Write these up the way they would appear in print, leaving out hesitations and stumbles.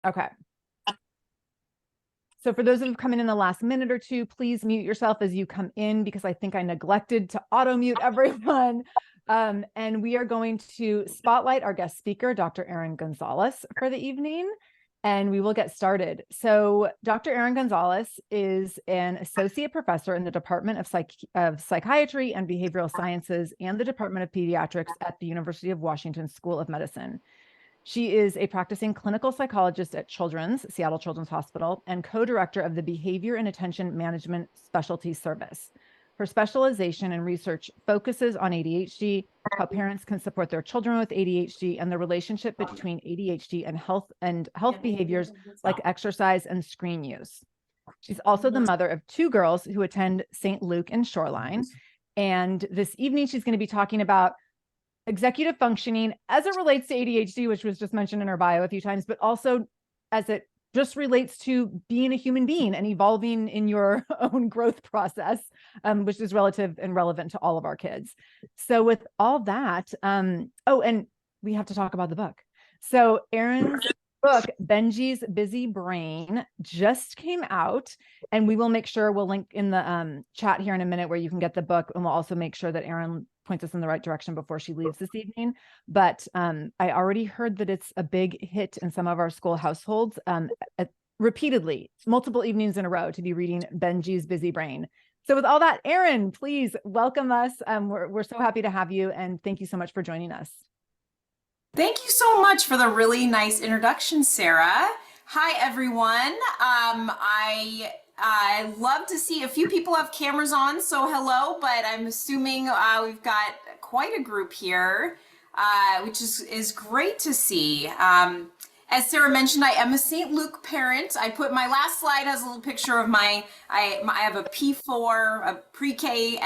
Okay. So for those of you coming in the last minute or two, please mute yourself as you come in because I think I neglected to auto mute everyone. And we are going to spotlight our guest speaker, Dr. Erin Gonzalez, for the evening, and we will get started. So Dr. Erin Gonzalez is an associate professor in the Department of Psychiatry and Behavioral Sciences and the Department of Pediatrics at the University of Washington School of Medicine. She is a practicing clinical psychologist at Seattle Children's Hospital, and co-director of the Behavior and Attention Management Specialty Service. Her specialization and research focuses on ADHD, how parents can support their children with ADHD, and the relationship between ADHD and health behaviors like exercise and screen use. She's also the mother of two girls who attend St. Luke and Shoreline. And this evening, she's going to be talking about executive functioning as it relates to ADHD, which was just mentioned in her bio a few times, but also as it just relates to being a human being and evolving in your own growth process, which is relative and relevant to all of our kids. So with all that, oh, and we have to talk about the book. So Erin's book, Benji's Busy Brain, just came out, and we will make sure we'll link in the chat here in a minute where you can get the book, and we'll also make sure that Erin points us in the right direction before she leaves this evening. But I already heard that it's a big hit in some of our school households, repeatedly, multiple evenings in a row, to be reading Benji's Busy Brain. So with all that, Erin, please welcome us. We're so happy to have you, and thank you so much for joining us. Thank you so much for the really nice introduction, Sarah. Hi, everyone. I love to see a few people have cameras on, so hello, but I'm assuming we've got quite a group here, which is great to see. As Sarah mentioned, I am a St. Luke parent. I put my last slide has a little picture of I have a P4, a pre-K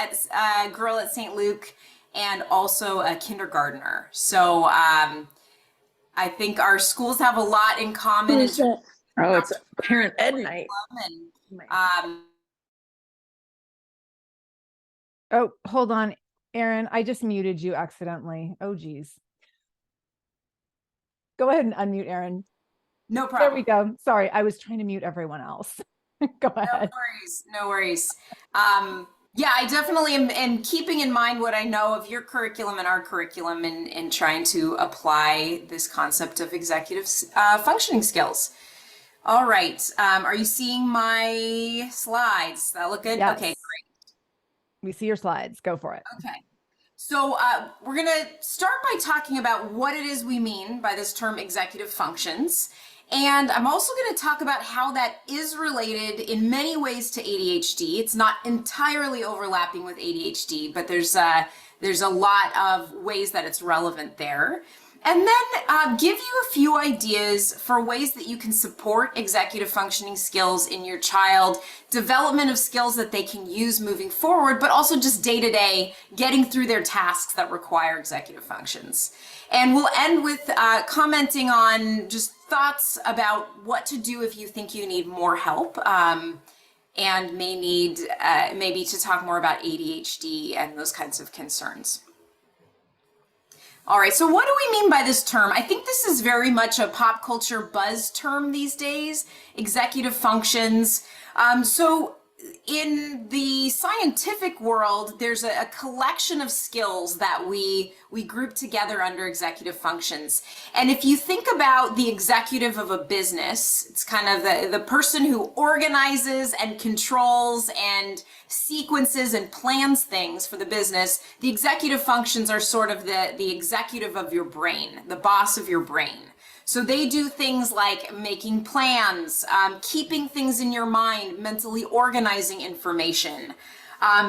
girl at St. Luke, and also a kindergartner. So I think our schools have a lot in common. It's parent ed night. Oh, hold on, Erin, I just muted you accidentally. Oh, geez. Go ahead and unmute Erin. No problem. There we go. Sorry, I was trying to mute everyone else. Go ahead. No worries. Yeah, I definitely am keeping in mind what I know of your curriculum and our curriculum and trying to apply this concept of executive functioning skills. All right. Are you seeing my slides? That look good? Yes. Okay, great. We see your slides. Go for it. Okay. So we're going to start by talking about what it is we mean by this term executive functions. And I'm also going to talk about how that is related in many ways to ADHD. It's not entirely overlapping with ADHD, but there's a lot of ways that it's relevant there. And then give you a few ideas for ways that you can support executive functioning skills in your child, development of skills that they can use moving forward, but also just day-to-day getting through their tasks that require executive functions. And we'll end with commenting on just thoughts about what to do if you think you need more help and may need maybe to talk more about ADHD and those kinds of concerns. All right, so what do we mean by this term? I think this is very much a pop culture buzz term these days, executive functions. So in the scientific world, there's a collection of skills that we group together under executive functions. And if you think about the executive of a business, it's kind of the person who organizes and controls and sequences and plans things for the business. The executive functions are sort of the executive of your brain, the boss of your brain. So they do things like making plans, keeping things in your mind, mentally organizing information,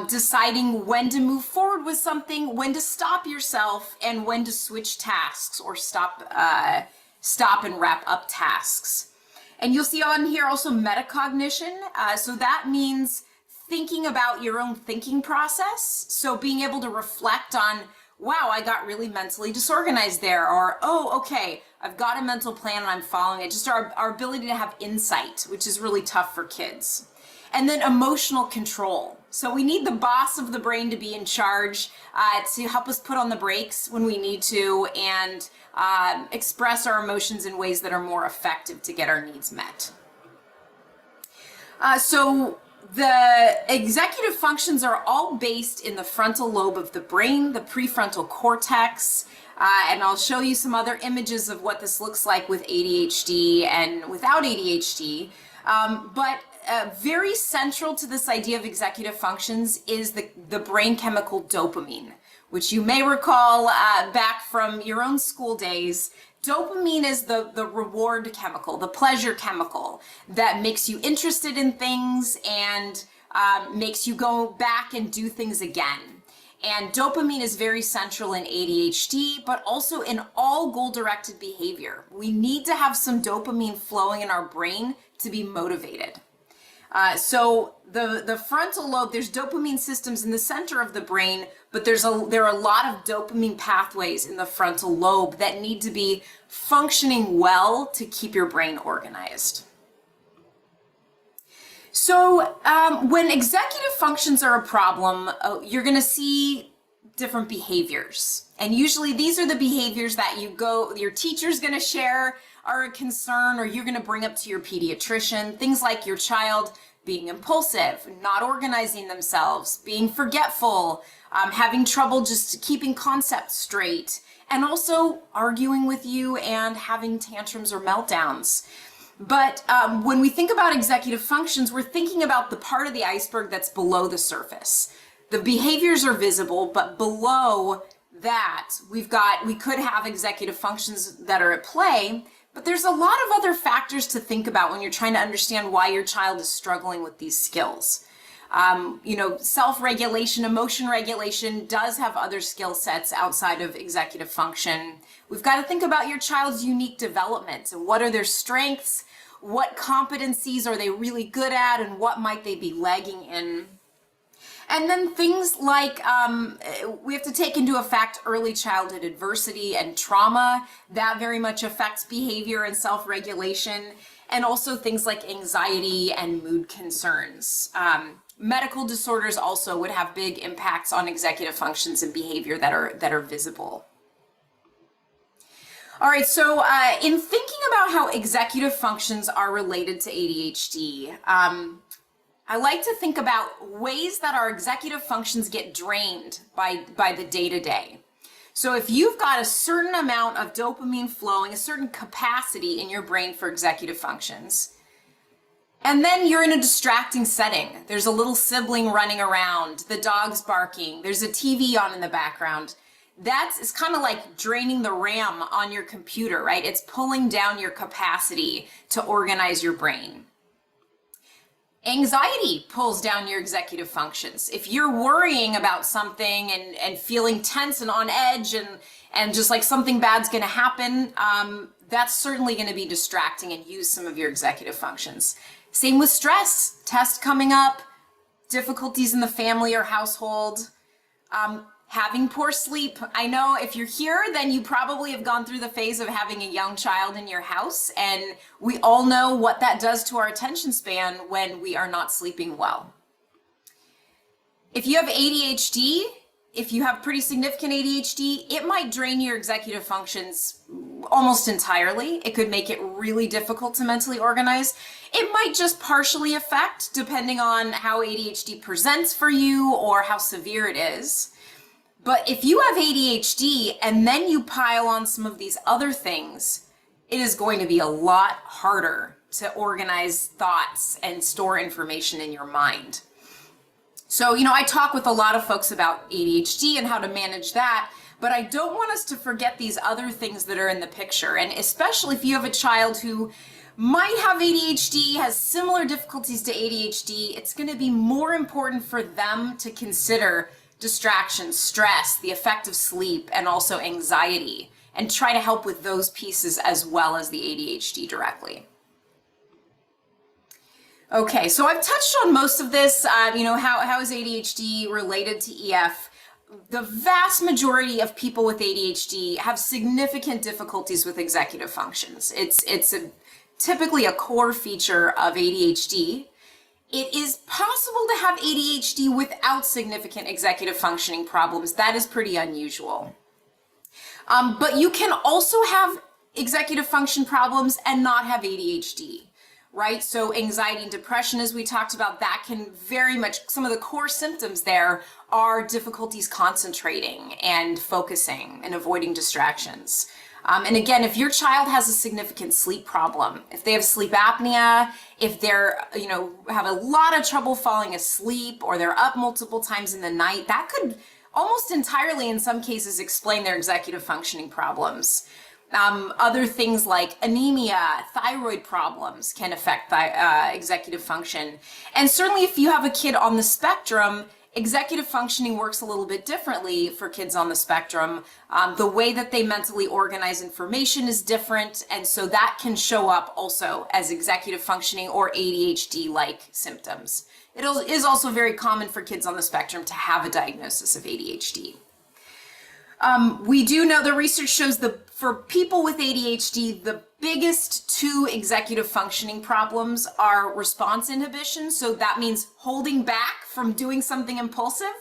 deciding when to move forward with something, when to stop yourself, and when to switch tasks or stop and wrap up tasks. And you'll see on here also metacognition. So that means thinking about your own thinking process. So being able to reflect on, wow, I got really mentally disorganized there, or, oh, okay, I've got a mental plan and I'm following it. Just our ability to have insight, which is really tough for kids. And then emotional control. So we need the boss of the brain to be in charge to help us put on the brakes when we need to and express our emotions in ways that are more effective to get our needs met. So the executive functions are all based in the frontal lobe of the brain, the prefrontal cortex, and I'll show you some other images of what this looks like with ADHD and without ADHD. But very central to this idea of executive functions is the brain chemical dopamine, which you may recall back from your own school days. Dopamine is the reward chemical, the pleasure chemical that makes you interested in things and makes you go back and do things again. And dopamine is very central in ADHD, but also in all goal-directed behavior. We need to have some dopamine flowing in our brain to be motivated. So the frontal lobe, there's dopamine systems in the center of the brain, but there are a lot of dopamine pathways in the frontal lobe that need to be functioning well to keep your brain organized. So when executive functions are a problem, you're going to see different behaviors. And usually these are the behaviors that your teacher's going to share are a concern, or you're going to bring up to your pediatrician. Things like your child being impulsive, not organizing themselves, being forgetful, having trouble just keeping concepts straight, and also arguing with you and having tantrums or meltdowns. But when we think about executive functions, we're thinking about the part of the iceberg that's below the surface. The behaviors are visible, but below that, we could have executive functions that are at play. But there's a lot of other factors to think about when you're trying to understand why your child is struggling with these skills. Self-regulation, emotion regulation does have other skill sets outside of executive function. We've got to think about your child's unique development and what are their strengths, what competencies are they really good at, and what might they be lagging in. And then things like we have to take into effect early childhood adversity and trauma. That very much affects behavior and self-regulation, and also things like anxiety and mood concerns. Medical disorders also would have big impacts on executive functions and behavior that are visible. All right, so in thinking about how executive functions are related to ADHD, I like to think about ways that our executive functions get drained by the day-to-day. So if you've got a certain amount of dopamine flowing, a certain capacity in your brain for executive functions, and then you're in a distracting setting. There's a little sibling running around, the dog's barking, there's a TV on in the background. It's kind of like draining the RAM on your computer, right? It's pulling down your capacity to organize your brain. Anxiety pulls down your executive functions. If you're worrying about something and feeling tense and on edge and just like something bad's going to happen, that's certainly going to be distracting and use some of your executive functions. Same with stress, test coming up, difficulties in the family or household, having poor sleep. I know if you're here, then you probably have gone through the phase of having a young child in your house, and we all know what that does to our attention span when we are not sleeping well. If you have ADHD, if you have pretty significant ADHD, it might drain your executive functions almost entirely. It could make it really difficult to mentally organize. It might just partially affect, depending on how ADHD presents for you or how severe it is. But if you have ADHD and then you pile on some of these other things, it is going to be a lot harder to organize thoughts and store information in your mind. So, I talk with a lot of folks about ADHD and how to manage that, but I don't want us to forget these other things that are in the picture. And especially if you have a child who might have ADHD, has similar difficulties to ADHD, it's going to be more important for them to consider distraction, stress, the effect of sleep, and also anxiety, and try to help with those pieces as well as the ADHD directly. Okay, so I've touched on most of this, how is ADHD related to EF? The vast majority of people with ADHD have significant difficulties with executive functions. It's typically a core feature of ADHD. It is possible to have ADHD without significant executive functioning problems. That is pretty unusual. But you can also have executive function problems and not have ADHD, right? So anxiety and depression, as we talked about, that can very much, some of the core symptoms there are difficulties concentrating and focusing and avoiding distractions. And again, if your child has a significant sleep problem, if they have sleep apnea, if they're, have a lot of trouble falling asleep, or they're up multiple times in the night, that could almost entirely, in some cases, explain their executive functioning problems. Other things like anemia, thyroid problems can affect executive function. And certainly if you have a kid on the spectrum, executive functioning works a little bit differently for kids on the spectrum. The way that they mentally organize information is different, and so that can show up also as executive functioning or ADHD-like symptoms. It is also very common for kids on the spectrum to have a diagnosis of ADHD. We do know the research shows for people with ADHD, the biggest two executive functioning problems are response inhibition. So that means holding back from doing something impulsive,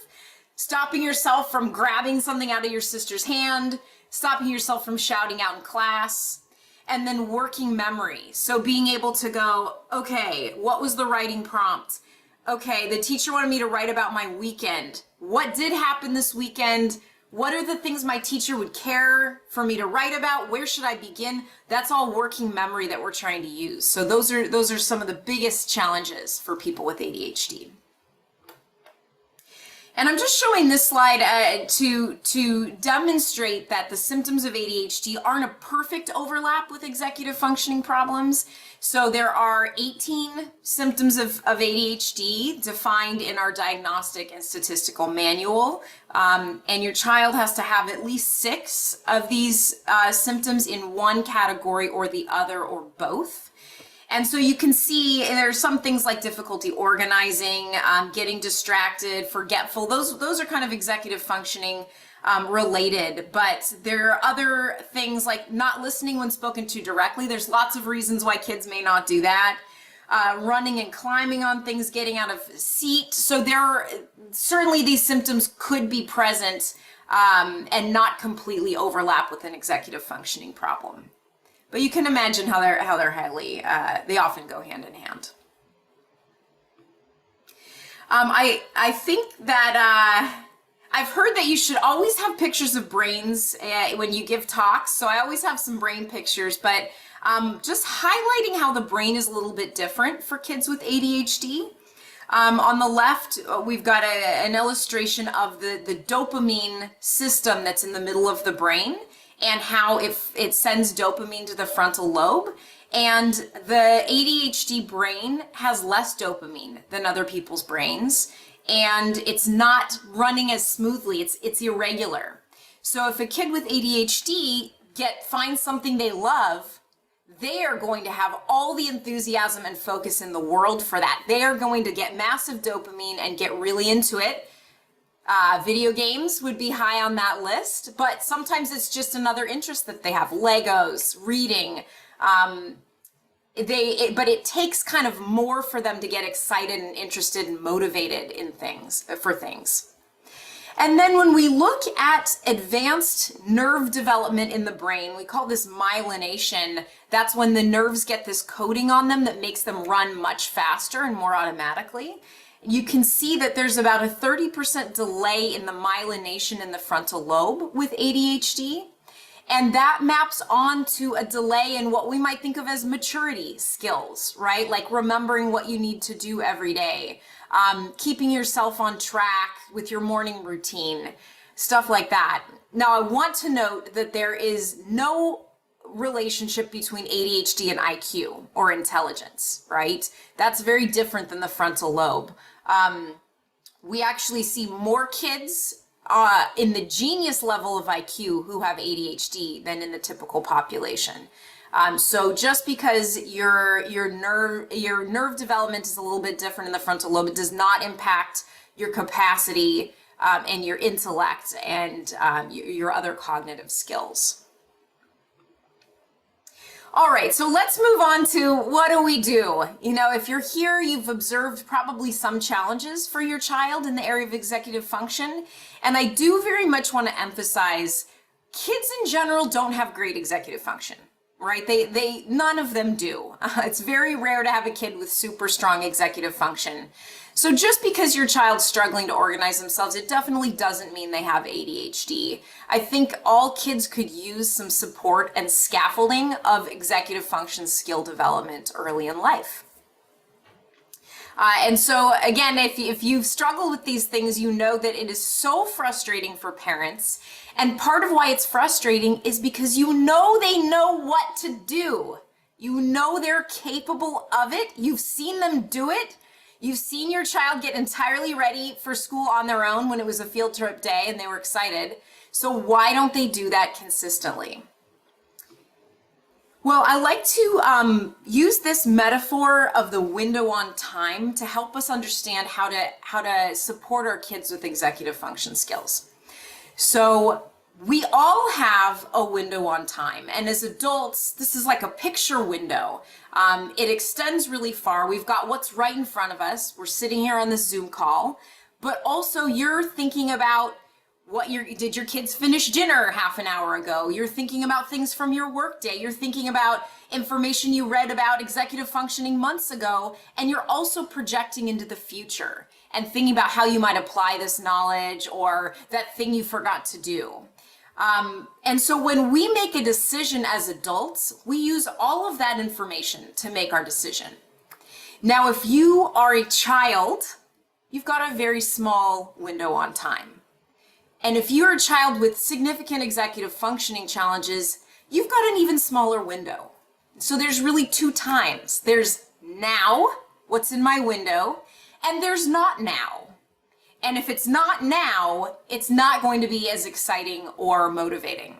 stopping yourself from grabbing something out of your sister's hand, stopping yourself from shouting out in class, and then working memory. So being able to go, okay, what was the writing prompt? Okay, the teacher wanted me to write about my weekend. What did happen this weekend? What are the things my teacher would care for me to write about? Where should I begin? That's all working memory that we're trying to use. So those are some of the biggest challenges for people with ADHD. And I'm just showing this slide to demonstrate that the symptoms of ADHD aren't a perfect overlap with executive functioning problems. So there are 18 symptoms of ADHD defined in our diagnostic and statistical manual. And your child has to have at least 6 of these symptoms in one category or the other, or both. And so you can see there's some things like difficulty organizing, getting distracted, forgetful. Those are kind of executive functioning related, but there are other things like not listening when spoken to directly. There's lots of reasons why kids may not do that. Running and climbing on things, getting out of seat. So certainly these symptoms could be present and not completely overlap with an executive functioning problem. But you can imagine how they're highly, they often go hand in hand. I think that I've heard that you should always have pictures of brains when you give talks. So I always have some brain pictures, but just highlighting how the brain is a little bit different for kids with ADHD. On the left, we've got an illustration of the dopamine system that's in the middle of the brain, and how it sends dopamine to the frontal lobe. And the ADHD brain has less dopamine than other people's brains, and it's not running as smoothly. It's irregular. So if a kid with ADHD finds something they love, they are going to have all the enthusiasm and focus in the world for that. They are going to get massive dopamine and get really into it. Video games would be high on that list, but sometimes it's just another interest that they have. Legos, reading. But it takes kind of more for them to get excited and interested and motivated in things. And then when we look at advanced nerve development in the brain, we call this myelination. That's when the nerves get this coating on them that makes them run much faster and more automatically. You can see that there's about a 30% delay in the myelination in the frontal lobe with ADHD. And that maps onto a delay in what we might think of as maturity skills, right? Like remembering what you need to do every day, keeping yourself on track with your morning routine, stuff like that. Now, I want to note that there is no relationship between ADHD and IQ or intelligence, right? That's very different than the frontal lobe. We actually see more kids in the genius level of IQ who have ADHD than in the typical population. So just because your nerve development is a little bit different in the frontal lobe, it does not impact your capacity and your intellect and your other cognitive skills. All right, so let's move on to what do we do? You know, if you're here, you've observed probably some challenges for your child in the area of executive function. And I do very much want to emphasize kids in general don't have great executive function, right? None of them do. It's very rare to have a kid with super strong executive function. So just because your child's struggling to organize themselves, it definitely doesn't mean they have ADHD. I think all kids could use some support and scaffolding of executive function skill development early in life. And so again, if you've struggled with these things, you know that it is so frustrating for parents. And part of why it's frustrating is because you know they know what to do. You know they're capable of it. You've seen them do it. You've seen your child get entirely ready for school on their own when it was a field trip day and they were excited. So why don't they do that consistently? Well, I like to use this metaphor of the window on time to help us understand how to support our kids with executive function skills. So we all have a window on time, and as adults, this is like a picture window. It extends really far. We've got what's right in front of us. We're sitting here on this Zoom call, but also you're thinking about did your kids finish dinner half an hour ago? You're thinking about things from your work day. You're thinking about information you read about executive functioning months ago, and you're also projecting into the future and thinking about how you might apply this knowledge or that thing you forgot to do. And so when we make a decision as adults, we use all of that information to make our decision. Now, if you are a child, you've got a very small window on time. And if you're a child with significant executive functioning challenges, you've got an even smaller window. So there's really two times. There's now, what's in my window, and there's not now. And if it's not now, it's not going to be as exciting or motivating.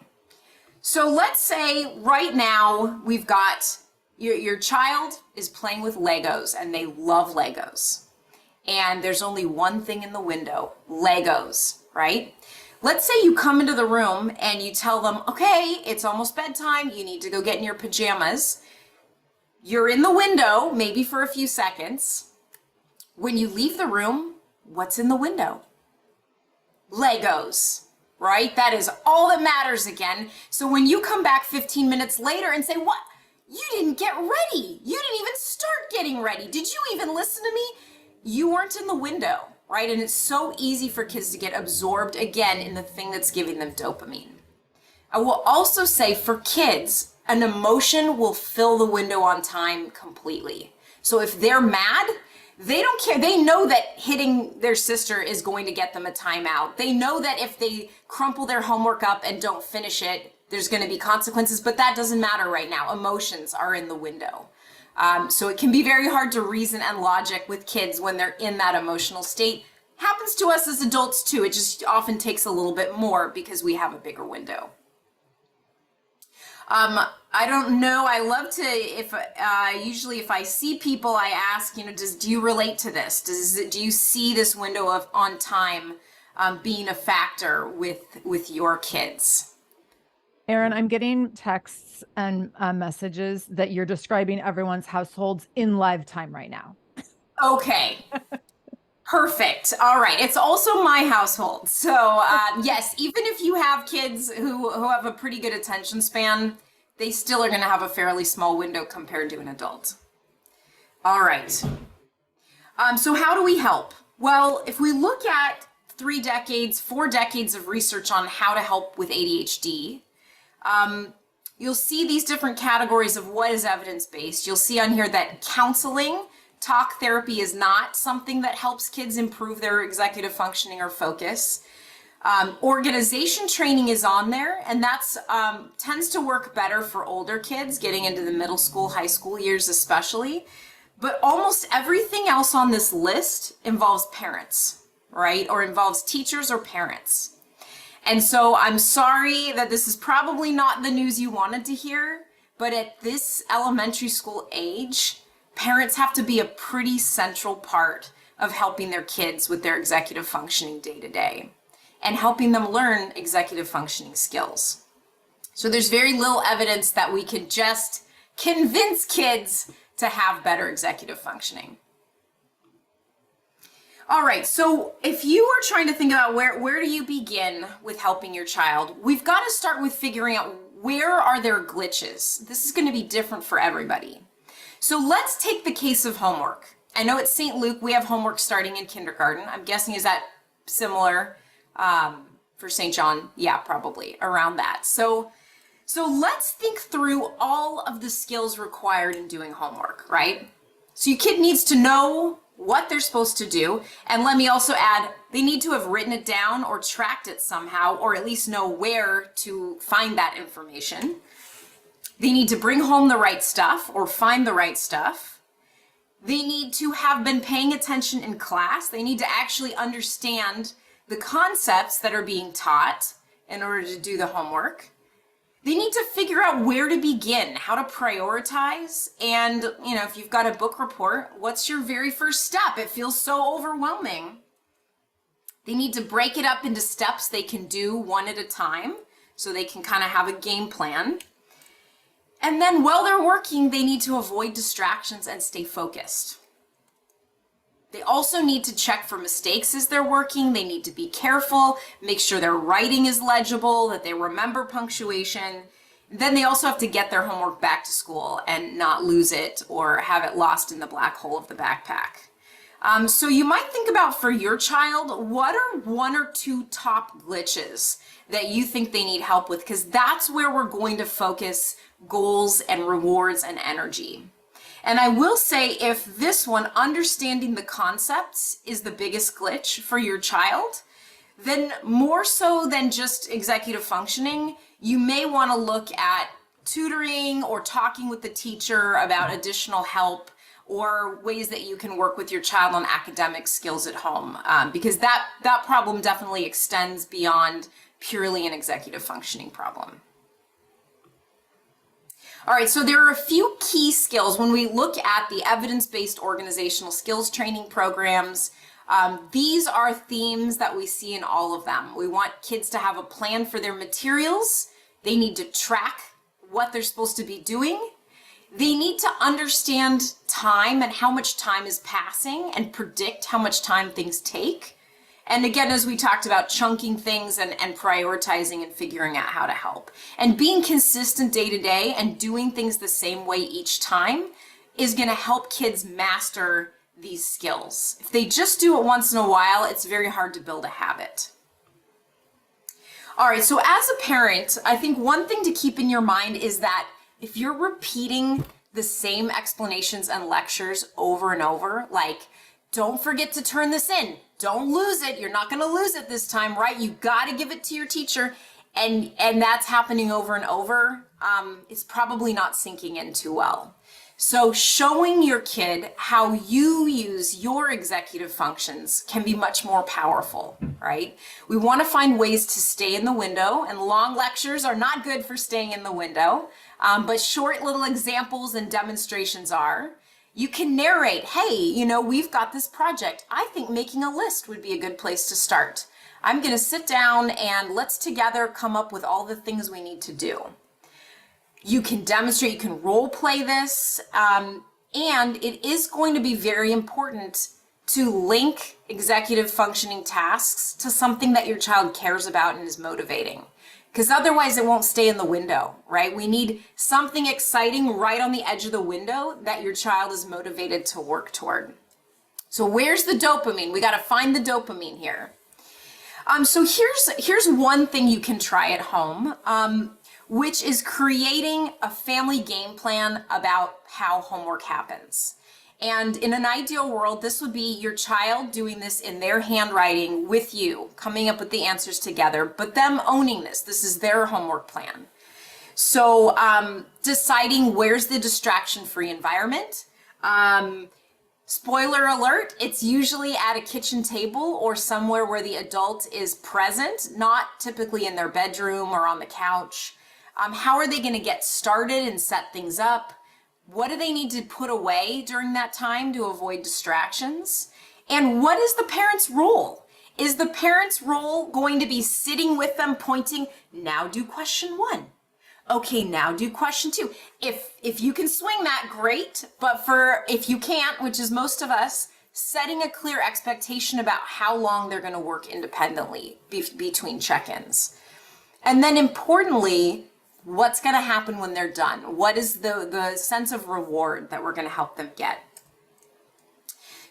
So let's say right now we've got your child is playing with Legos and they love Legos. And there's only one thing in the window, Legos, right? Let's say you come into the room and you tell them, okay, it's almost bedtime. You need to go get in your pajamas. You're in the window, maybe for a few seconds. When you leave the room, what's in the window? Legos, right? That is all that matters again. So when you come back 15 minutes later and say, what? You didn't get ready. You didn't even start getting ready. Did you even listen to me? You weren't in the window, right? And it's so easy for kids to get absorbed again in the thing that's giving them dopamine. I will also say for kids, an emotion will fill the window on time completely. So if they're mad, they don't care. They know that hitting their sister is going to get them a timeout. They know that if they crumple their homework up and don't finish it, there's going to be consequences, but that doesn't matter right now. Emotions are in the window. So it can be very hard to reason and logic with kids when they're in that emotional state. Happens to us as adults too. It just often takes a little bit more because we have a bigger window. I don't know. I love to, usually if I see people, I ask, do you relate to this? Do you see this window of on time being a factor with your kids? Erin, I'm getting texts and messages that you're describing everyone's households in live time right now. Okay. Perfect. All right. It's also my household. So yes, even if you have kids who have a pretty good attention span, they still are going to have a fairly small window compared to an adult. All right. So how do we help? Well, if we look at 4 decades of research on how to help with ADHD, you'll see these different categories of what is evidence-based. You'll see on here that counseling, talk therapy is not something that helps kids improve their executive functioning or focus. Organization training is on there, and that's tends to work better for older kids getting into the middle school, high school years especially. But almost everything else on this list involves parents, right? Or involves teachers or parents. And so I'm sorry that this is probably not the news you wanted to hear, but at this elementary school age, parents have to be a pretty central part of helping their kids with their executive functioning day to day and helping them learn executive functioning skills. So there's very little evidence that we could just convince kids to have better executive functioning. All right, so if you are trying to think about where do you begin with helping your child, we've got to start with figuring out where are their glitches. This is going to be different for everybody. So let's take the case of homework. I know at St. Luke we have homework starting in kindergarten. I'm guessing, is that similar for St. John? Yeah, probably around that. So let's think through all of the skills required in doing homework, right? So your kid needs to know what they're supposed to do. And let me also add, they need to have written it down or tracked it somehow, or at least know where to find that information. They need to bring home the right stuff or find the right stuff. They need to have been paying attention in class. They need to actually understand the concepts that are being taught in order to do the homework. They need to figure out where to begin, how to prioritize, and if you've got a book report, what's your very first step? It feels so overwhelming. They need to break it up into steps they can do one at a time so they can kind of have a game plan. And then while they're working, they need to avoid distractions and stay focused. They also need to check for mistakes as they're working. They need to be careful, make sure their writing is legible, that they remember punctuation. Then they also have to get their homework back to school and not lose it or have it lost in the black hole of the backpack. So you might think about, for your child, what are one or two top glitches that you think they need help with? Because that's where we're going to focus goals and rewards and energy. And I will say, if this one, understanding the concepts, is the biggest glitch for your child, then more so than just executive functioning, you may want to look at tutoring or talking with the teacher about additional help or ways that you can work with your child on academic skills at home, because that problem definitely extends beyond purely an executive functioning problem. All right, so there are a few key skills when we look at the evidence-based organizational skills training programs. These are themes that we see in all of them. We want kids to have a plan for their materials. They need to track what they're supposed to be doing. They need to understand time and how much time is passing and predict how much time things take. And again, as we talked about, chunking things and prioritizing and figuring out how to help. And being consistent day to day and doing things the same way each time is going to help kids master these skills. If they just do it once in a while, it's very hard to build a habit. All right, so as a parent, I think one thing to keep in your mind is that if you're repeating the same explanations and lectures over and over, like, don't forget to turn this in, don't lose it, you're not going to lose it this time, right? You got to give it to your teacher, and that's happening over and over, it's probably not sinking in too well. So showing your kid how you use your executive functions can be much more powerful, right? We want to find ways to stay in the window, and long lectures are not good for staying in the window, but short little examples and demonstrations are. You can narrate, hey, we've got this project. I think making a list would be a good place to start. I'm going to sit down and let's together come up with all the things we need to do. You can demonstrate, you can role play this, and it is going to be very important to link executive functioning tasks to something that your child cares about and is motivating. Because otherwise it won't stay in the window, right? We need something exciting right on the edge of the window that your child is motivated to work toward. So where's the dopamine? We got to find the dopamine here. So here's one thing you can try at home, which is creating a family game plan about how homework happens. And in an ideal world, this would be your child doing this in their handwriting with you, coming up with the answers together, but them owning this. This is their homework plan. So deciding where's the distraction-free environment. Spoiler alert, it's usually at a kitchen table or somewhere where the adult is present, not typically in their bedroom or on the couch. How are they going to get started and set things up? What do they need to put away during that time to avoid distractions? And what is the parent's role? Is the parent's role going to be sitting with them pointing, now do question 1? Okay, now do question 2. If you can swing that, great. But if you can't, which is most of us, setting a clear expectation about how long they're going to work independently between check-ins. And then importantly, what's going to happen when they're done? What is the sense of reward that we're going to help them get?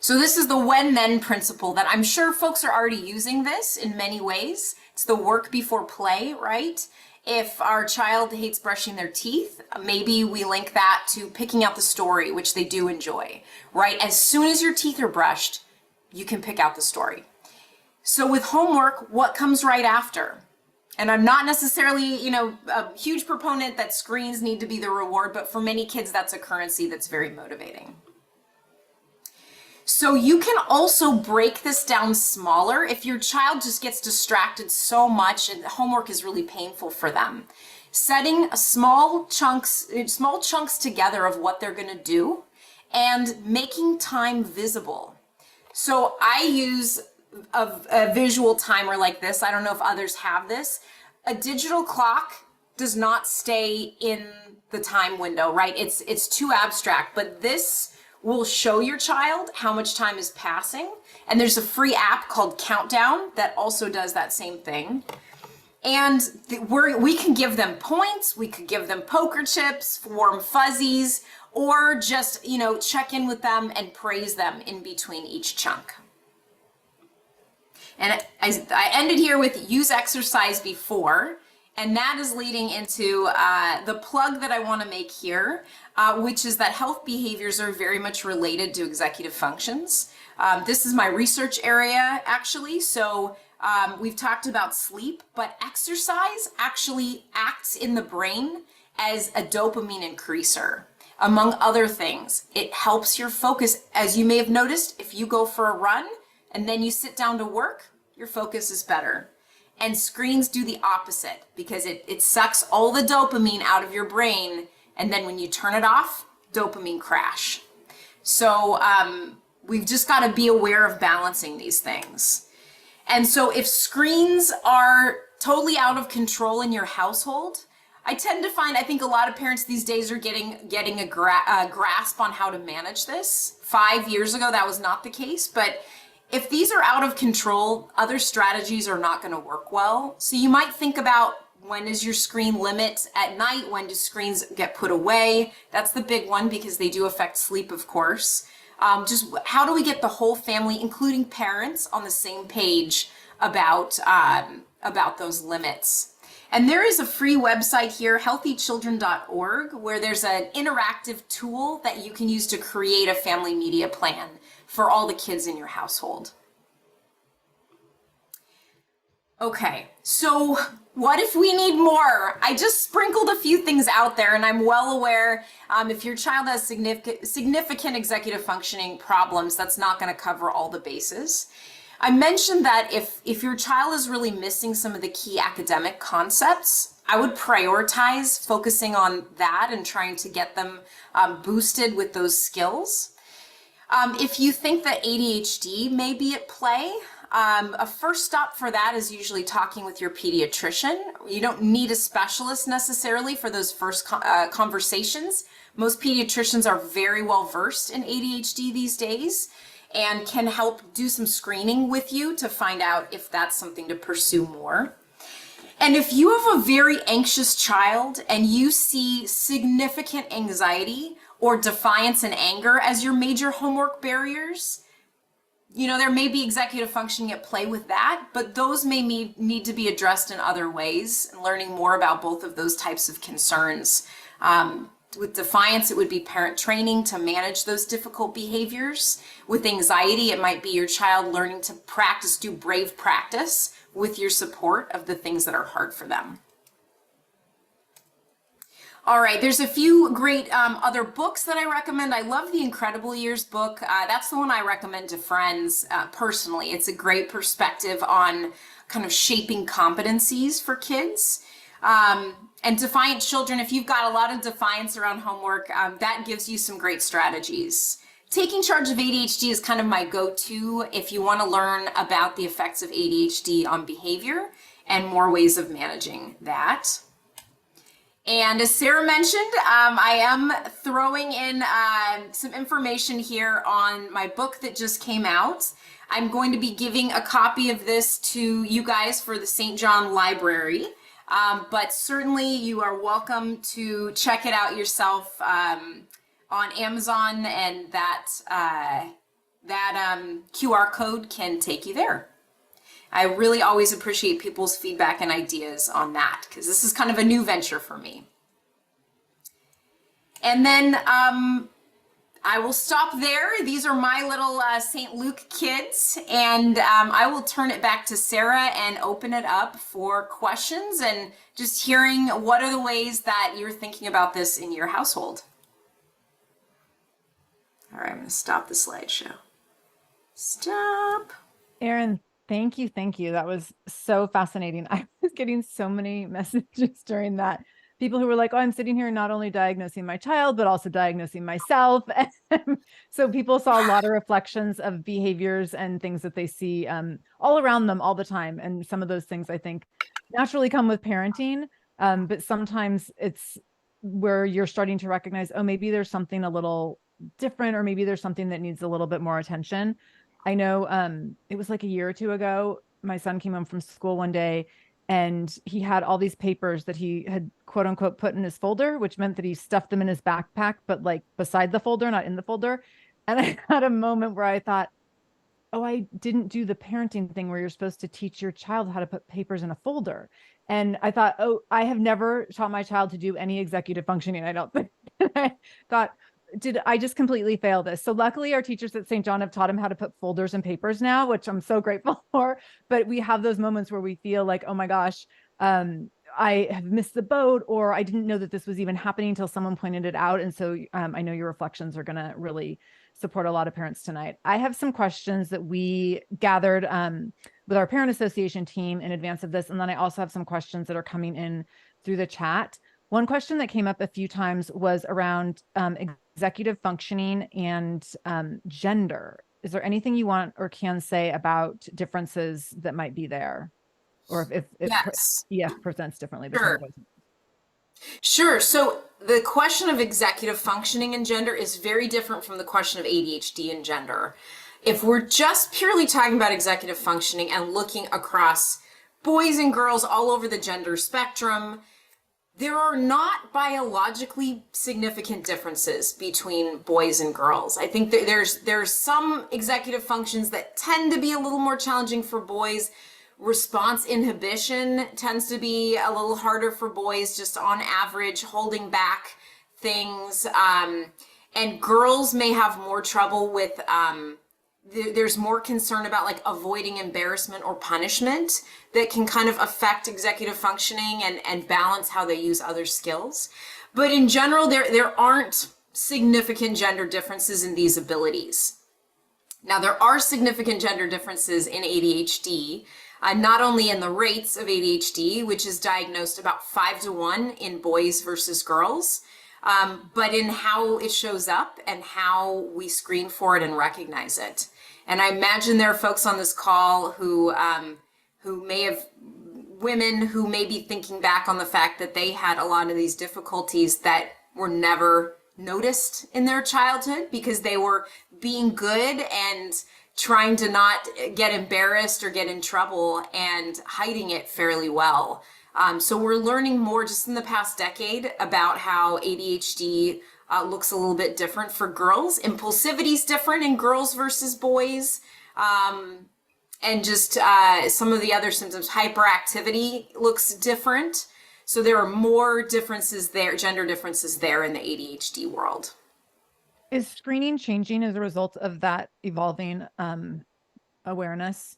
So this is the when-then principle that I'm sure folks are already using this in many ways. It's the work before play, right? If our child hates brushing their teeth, maybe we link that to picking out the story, which they do enjoy, right? As soon as your teeth are brushed, you can pick out the story. So with homework, what comes right after? And I'm not necessarily, a huge proponent that screens need to be the reward, but for many kids, that's a currency that's very motivating. So you can also break this down smaller if your child just gets distracted so much and homework is really painful for them. Setting small chunks together of what they're going to do and making time visible. So I use a visual timer like this. I don't know if others have this. A digital clock does not stay in the time window, right? It's too abstract, but this will show your child how much time is passing. And there's a free app called Countdown that also does that same thing. And we can give them points, we could give them poker chips, warm fuzzies, or just, check in with them and praise them in between each chunk. And I ended here with use exercise before, and that is leading into the plug that I want to make here, which is that health behaviors are very much related to executive functions. This is my research area, actually. So we've talked about sleep, but exercise actually acts in the brain as a dopamine increaser. Among other things, it helps your focus. As you may have noticed, if you go for a run and then you sit down to work, your focus is better. And screens do the opposite because it sucks all the dopamine out of your brain. And then when you turn it off, dopamine crash. So we've just got to be aware of balancing these things. And so if screens are totally out of control in your household, I think a lot of parents these days are getting a grasp on how to manage this. 5 years ago, that was not the case, but if these are out of control, other strategies are not going to work well. So you might think about, when is your screen limit at night? When do screens get put away? That's the big one because they do affect sleep, of course. Just how do we get the whole family, including parents, on the same page about those limits? And there is a free website here, healthychildren.org, where there's an interactive tool that you can use to create a family media plan for all the kids in your household. Okay, so what if we need more? I just sprinkled a few things out there, and I'm well aware if your child has significant executive functioning problems, that's not going to cover all the bases. I mentioned that if your child is really missing some of the key academic concepts, I would prioritize focusing on that and trying to get them boosted with those skills. If you think that ADHD may be at play, a first stop for that is usually talking with your pediatrician. You don't need a specialist necessarily for those first conversations. Most pediatricians are very well versed in ADHD these days and can help do some screening with you to find out if that's something to pursue more. And if you have a very anxious child and you see significant anxiety or defiance and anger as your major homework barriers, there may be executive functioning at play with that, but those may need to be addressed in other ways, and learning more about both of those types of concerns. With defiance, it would be parent training to manage those difficult behaviors. With anxiety, it might be your child learning to do brave practice with your support of the things that are hard for them. All right, there's a few great other books that I recommend. I love the Incredible Years book. That's the one I recommend to friends personally. It's a great perspective on kind of shaping competencies for kids. And Defiant Children, if you've got a lot of defiance around homework, that gives you some great strategies. Taking Charge of ADHD is kind of my go-to if you want to learn about the effects of ADHD on behavior and more ways of managing that. And as Sarah mentioned, I am throwing in some information here on my book that just came out. I'm going to be giving a copy of this to you guys for the St. John Library, but certainly you are welcome to check it out yourself on Amazon, and that QR code can take you there. I really always appreciate people's feedback and ideas on that, because this is kind of a new venture for me. And then I will stop there. These are my little St. Luke kids, and I will turn it back to Sarah and open it up for questions and just hearing what are the ways that you're thinking about this in your household. All right, I'm going to stop the slideshow. Stop. Erin, thank you. Thank you. That was so fascinating. I was getting so many messages during that. People who were like, oh, I'm sitting here not only diagnosing my child, but also diagnosing myself. So people saw a lot of reflections of behaviors and things that they see all around them all the time. And some of those things, I think, naturally come with parenting. But sometimes it's where you're starting to recognize, oh, maybe there's something a little different, or maybe there's something that needs a little bit more attention. I know it was like a year or two ago, my son came home from school one day and he had all these papers that he had quote unquote put in his folder, which meant that he stuffed them in his backpack, but like beside the folder, not in the folder. And I had a moment where I thought, oh, I didn't do the parenting thing where you're supposed to teach your child how to put papers in a folder. And I thought, oh, I have never taught my child to do any executive functioning, I don't think. I thought, did I just completely fail this? So luckily our teachers at St. John have taught him how to put folders and papers now, which I'm so grateful for. But we have those moments where we feel like, oh my gosh, I have missed the boat, or I didn't know that this was even happening until someone pointed it out. And so I know your reflections are going to really support a lot of parents tonight. I have some questions that we gathered with our parent association team in advance of this. And then I also have some questions that are coming in through the chat. One question that came up a few times was around executive functioning and gender. Is there anything you want or can say about differences that might be there? Or if Yes. EF presents differently? Sure. Sure. So the question of executive functioning and gender is very different from the question of ADHD and gender. If we're just purely talking about executive functioning and looking across boys and girls all over the gender spectrum, there are not biologically significant differences between boys and girls. I think that there's some executive functions that tend to be a little more challenging for boys. Response inhibition tends to be a little harder for boys, just on average, holding back things. And girls may have more trouble with, there's more concern about like avoiding embarrassment or punishment that can kind of affect executive functioning and balance how they use other skills. But in general, there aren't significant gender differences in these abilities. Now, there are significant gender differences in ADHD, not only in the rates of ADHD, which is diagnosed about 5-to-1 in boys versus girls, but in how it shows up and how we screen for it and recognize it. And I imagine there are folks on this call who may have, women who may be thinking back on the fact that they had a lot of these difficulties that were never noticed in their childhood because they were being good and trying to not get embarrassed or get in trouble and hiding it fairly well. So we're learning more just in the past decade about how ADHD looks a little bit different for girls. Impulsivity is different in girls versus boys. And just some of the other symptoms, hyperactivity looks different. So there are more differences there, gender differences there in the ADHD world. Is screening changing as a result of that evolving awareness?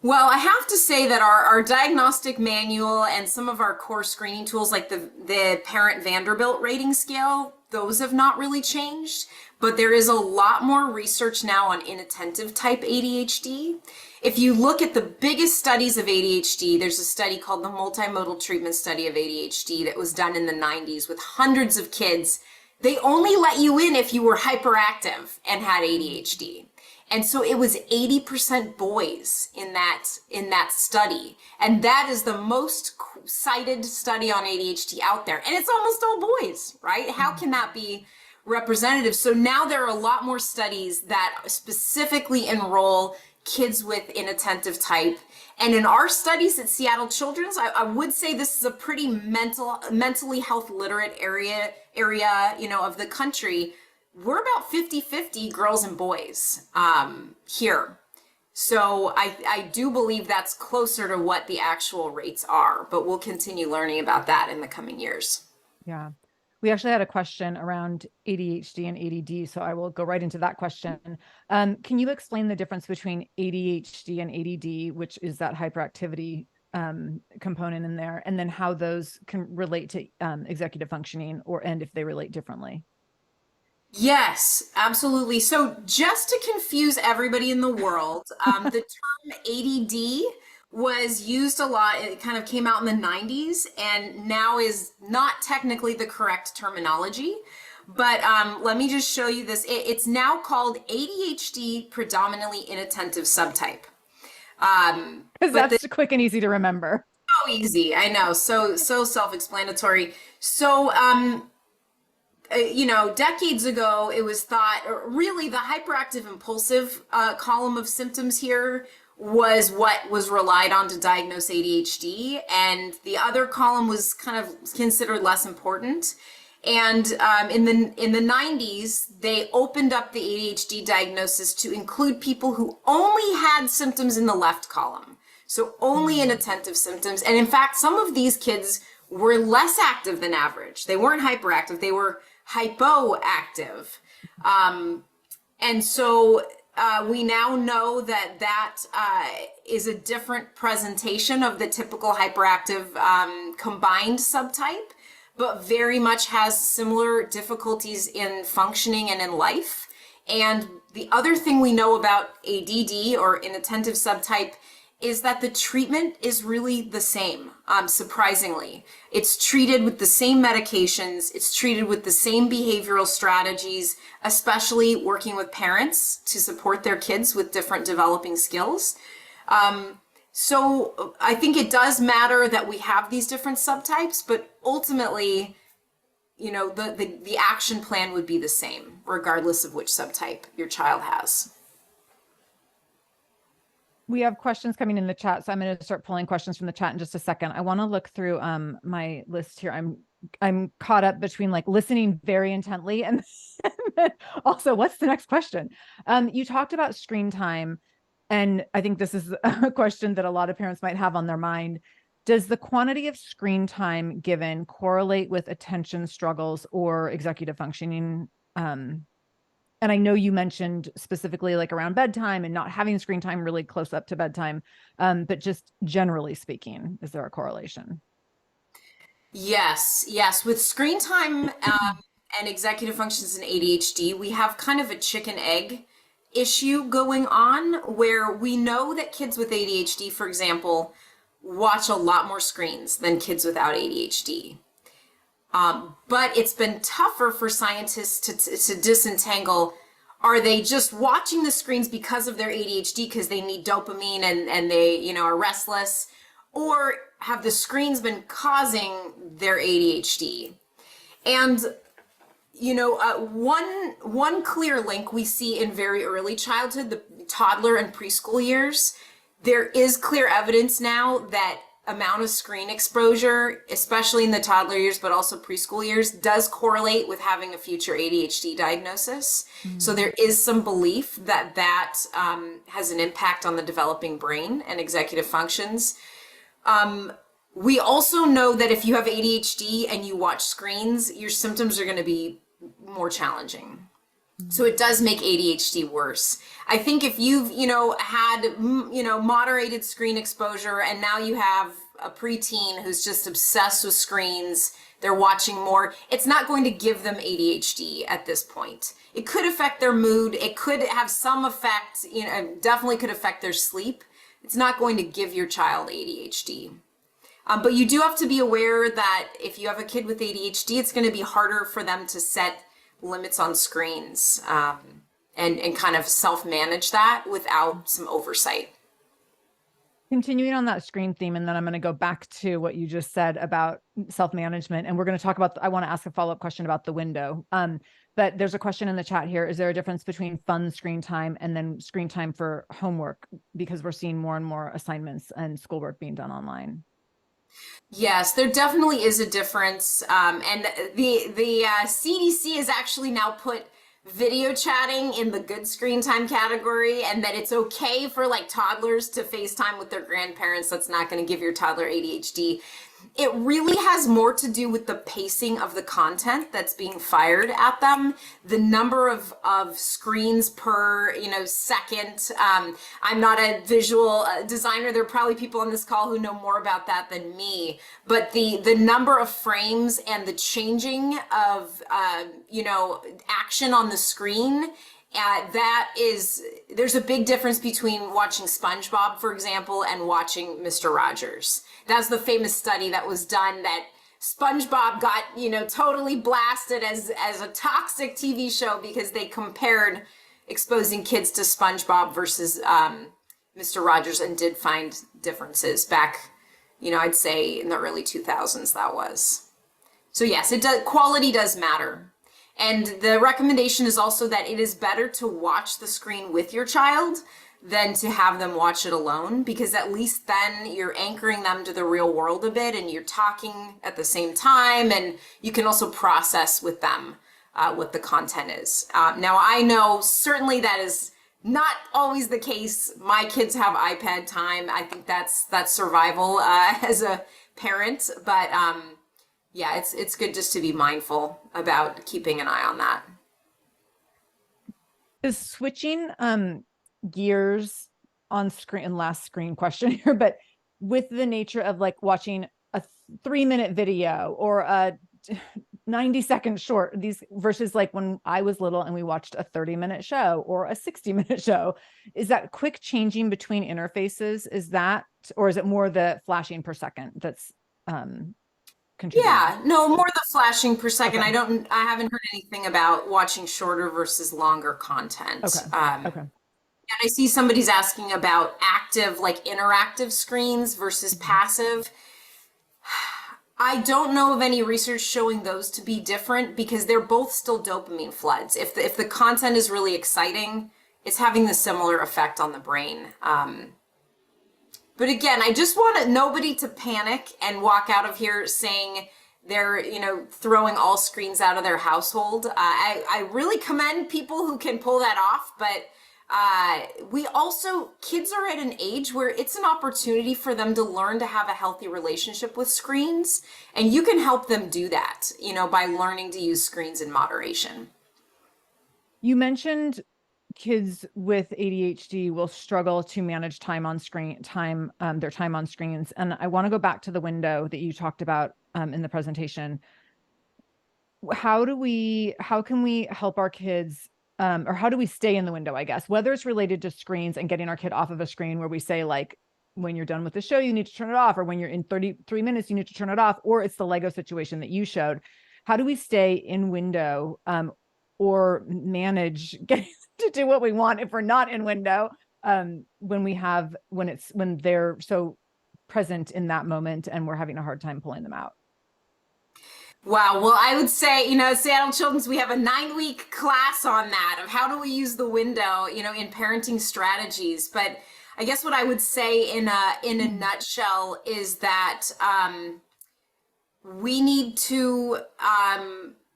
Well, I have to say that our diagnostic manual and some of our core screening tools, like the Parent Vanderbilt rating scale, those have not really changed, but there is a lot more research now on inattentive type ADHD. If you look at the biggest studies of ADHD, there's a study called the Multimodal Treatment Study of ADHD that was done in the 90s with hundreds of kids. They only let you in if you were hyperactive and had ADHD. And so it was 80% boys in that study. And that is the most cited study on ADHD out there. And it's almost all boys, right? How can that be representative? So now there are a lot more studies that specifically enroll kids with inattentive type. And in our studies at Seattle Children's, I would say this is a pretty mentally health literate area, of the country. We're about 50-50 girls and boys here. So I do believe that's closer to what the actual rates are, but we'll continue learning about that in the coming years. Yeah. We actually had a question around ADHD and ADD, so I will go right into that question. Can you explain the difference between ADHD and ADD, which is that hyperactivity component in there, and then how those can relate to executive functioning, and if they relate differently? Yes, absolutely. So just to confuse everybody in the world, the term ADD was used a lot. It kind of came out in the 90s and now is not technically the correct terminology. But let me just show you this. It's now called ADHD predominantly inattentive subtype. Because that's quick and easy to remember. So easy, I know. So self-explanatory. So decades ago, it was thought, or really the hyperactive impulsive column of symptoms here was what was relied on to diagnose ADHD, and the other column was kind of considered less important. And in the 90s, they opened up the ADHD diagnosis to include people who only had symptoms in the left column, so only inattentive symptoms. And in fact, some of these kids were less active than average. They weren't hyperactive, they were hypoactive. And so we now know that is a different presentation of the typical hyperactive combined subtype, but very much has similar difficulties in functioning and in life. And the other thing we know about ADD, or inattentive subtype, is that the treatment is really the same, surprisingly. It's treated with the same medications, it's treated with the same behavioral strategies, especially working with parents to support their kids with different developing skills. So I think it does matter that we have these different subtypes, but ultimately, the action plan would be the same, regardless of which subtype your child has. We have questions coming in the chat, so I'm going to start pulling questions from the chat in just a second. I want to look through my list here. I'm caught up between listening very intently and then also what's the next question? You talked about screen time, and I think this is a question that a lot of parents might have on their mind. Does the quantity of screen time given correlate with attention struggles or executive functioning? And I know you mentioned specifically around bedtime and not having screen time really close up to bedtime, but just generally speaking, is there a correlation? Yes. With screen time and executive functions in ADHD, we have kind of a chicken egg issue going on, where we know that kids with ADHD, for example, watch a lot more screens than kids without ADHD. But it's been tougher for scientists to disentangle, are they just watching the screens because of their ADHD, because they need dopamine and they are restless, or have the screens been causing their ADHD? And one clear link we see in very early childhood, the toddler and preschool years, there is clear evidence now that amount of screen exposure, especially in the toddler years, but also preschool years, does correlate with having a future ADHD diagnosis. Mm-hmm. So there is some belief that has an impact on the developing brain and executive functions. We also know that if you have ADHD and you watch screens, your symptoms are going to be more challenging. So it does make ADHD worse. I think if you've, had, moderated screen exposure, and now you have a preteen who's just obsessed with screens, they're watching more, it's not going to give them ADHD at this point. It could affect their mood. It could have some effect, definitely could affect their sleep. It's not going to give your child ADHD. But you do have to be aware that if you have a kid with ADHD, it's going to be harder for them to set limits on screens. and kind of self-manage that without some oversight. Continuing on that screen theme, and then I'm going to go back to what you just said about self-management. And we're going to talk about, I want to ask a follow-up question about the window. But there's a question in the chat here. Is there a difference between fun screen time and then screen time for homework? Because we're seeing more and more assignments and schoolwork being done online. Yes, there definitely is a difference. And the CDC has actually now put video chatting in the good screen time category, and that it's okay for like toddlers to FaceTime with their grandparents. That's not going to give your toddler ADHD. It really has more to do with the pacing of the content that's being fired at them, the number of screens per, second. I'm not a visual designer. There are probably people on this call who know more about that than me, but the number of frames and the changing of, action on the screen, there's a big difference between watching SpongeBob, for example, and watching Mr. Rogers. That's the famous study that was done that SpongeBob got, totally blasted as a toxic TV show because they compared exposing kids to SpongeBob versus Mr. Rogers and did find differences back, I'd say in the early 2000s that was. So yes, quality does matter. And the recommendation is also that it is better to watch the screen with your child than to have them watch it alone, because at least then you're anchoring them to the real world a bit and you're talking at the same time, and you can also process with them what the content is. Now, I know certainly that is not always the case. My kids have iPad time. I think that's survival as a parent, but yeah, it's good just to be mindful about keeping an eye on that. Is switching gears on screen, and last screen question here, but with the nature of like watching a 3-minute video or a 90-second short, these versus like when I was little and we watched a 30-minute show or a 60-minute show, is that quick changing between interfaces? Is that, or is it more the flashing per second that's contributing? Yeah, no, more the flashing per second. Okay. I haven't heard anything about watching shorter versus longer content. Okay. And I see somebody's asking about active, like interactive screens versus passive. I don't know of any research showing those to be different because they're both still dopamine floods. If the content is really exciting, it's having the similar effect on the brain. But again, I just want nobody to panic and walk out of here saying they're, throwing all screens out of their household. I really commend people who can pull that off, but kids are at an age where it's an opportunity for them to learn to have a healthy relationship with screens, and you can help them do that, by learning to use screens in moderation. You mentioned kids with ADHD will struggle to manage their time on screens. And I want to go back to the window that you talked about in the presentation. How can we help our kids, or how do we stay in the window, I guess, whether it's related to screens and getting our kid off of a screen where we say, like, when you're done with the show, you need to turn it off, or when you're in 33 minutes, you need to turn it off, or it's the Lego situation that you showed. How do we stay in window or manage getting to do what we want if we're not in window when they're so present in that moment and we're having a hard time pulling them out? Wow. Well, I would say, Seattle Children's, we have a 9-week class on that of how do we use the window, in parenting strategies. But I guess what I would say in a nutshell is that we need to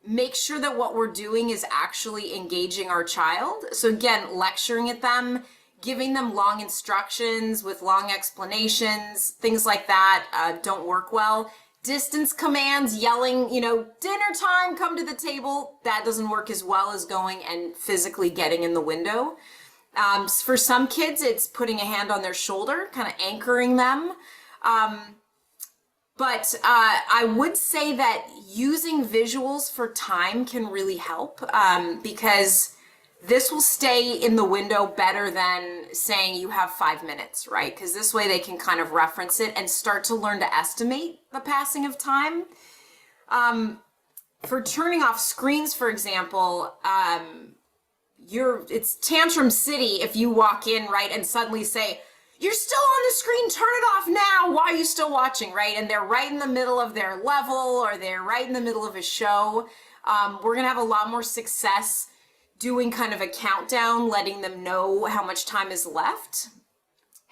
make sure that what we're doing is actually engaging our child. So again, lecturing at them, giving them long instructions with long explanations, things like that don't work well. Distance commands, yelling, dinner time, come to the table, that doesn't work as well as going and physically getting in the window. For some kids, it's putting a hand on their shoulder, kind of anchoring them. But I would say that using visuals for time can really help because this will stay in the window better than saying you have 5 minutes, right? Because this way they can kind of reference it and start to learn to estimate the passing of time. For turning off screens, for example, it's tantrum city if you walk in, right, and suddenly say, you're still on the screen, turn it off now, why are you still watching, right? And they're right in the middle of their level, or they're right in the middle of a show. We're gonna have a lot more success doing kind of a countdown, letting them know how much time is left,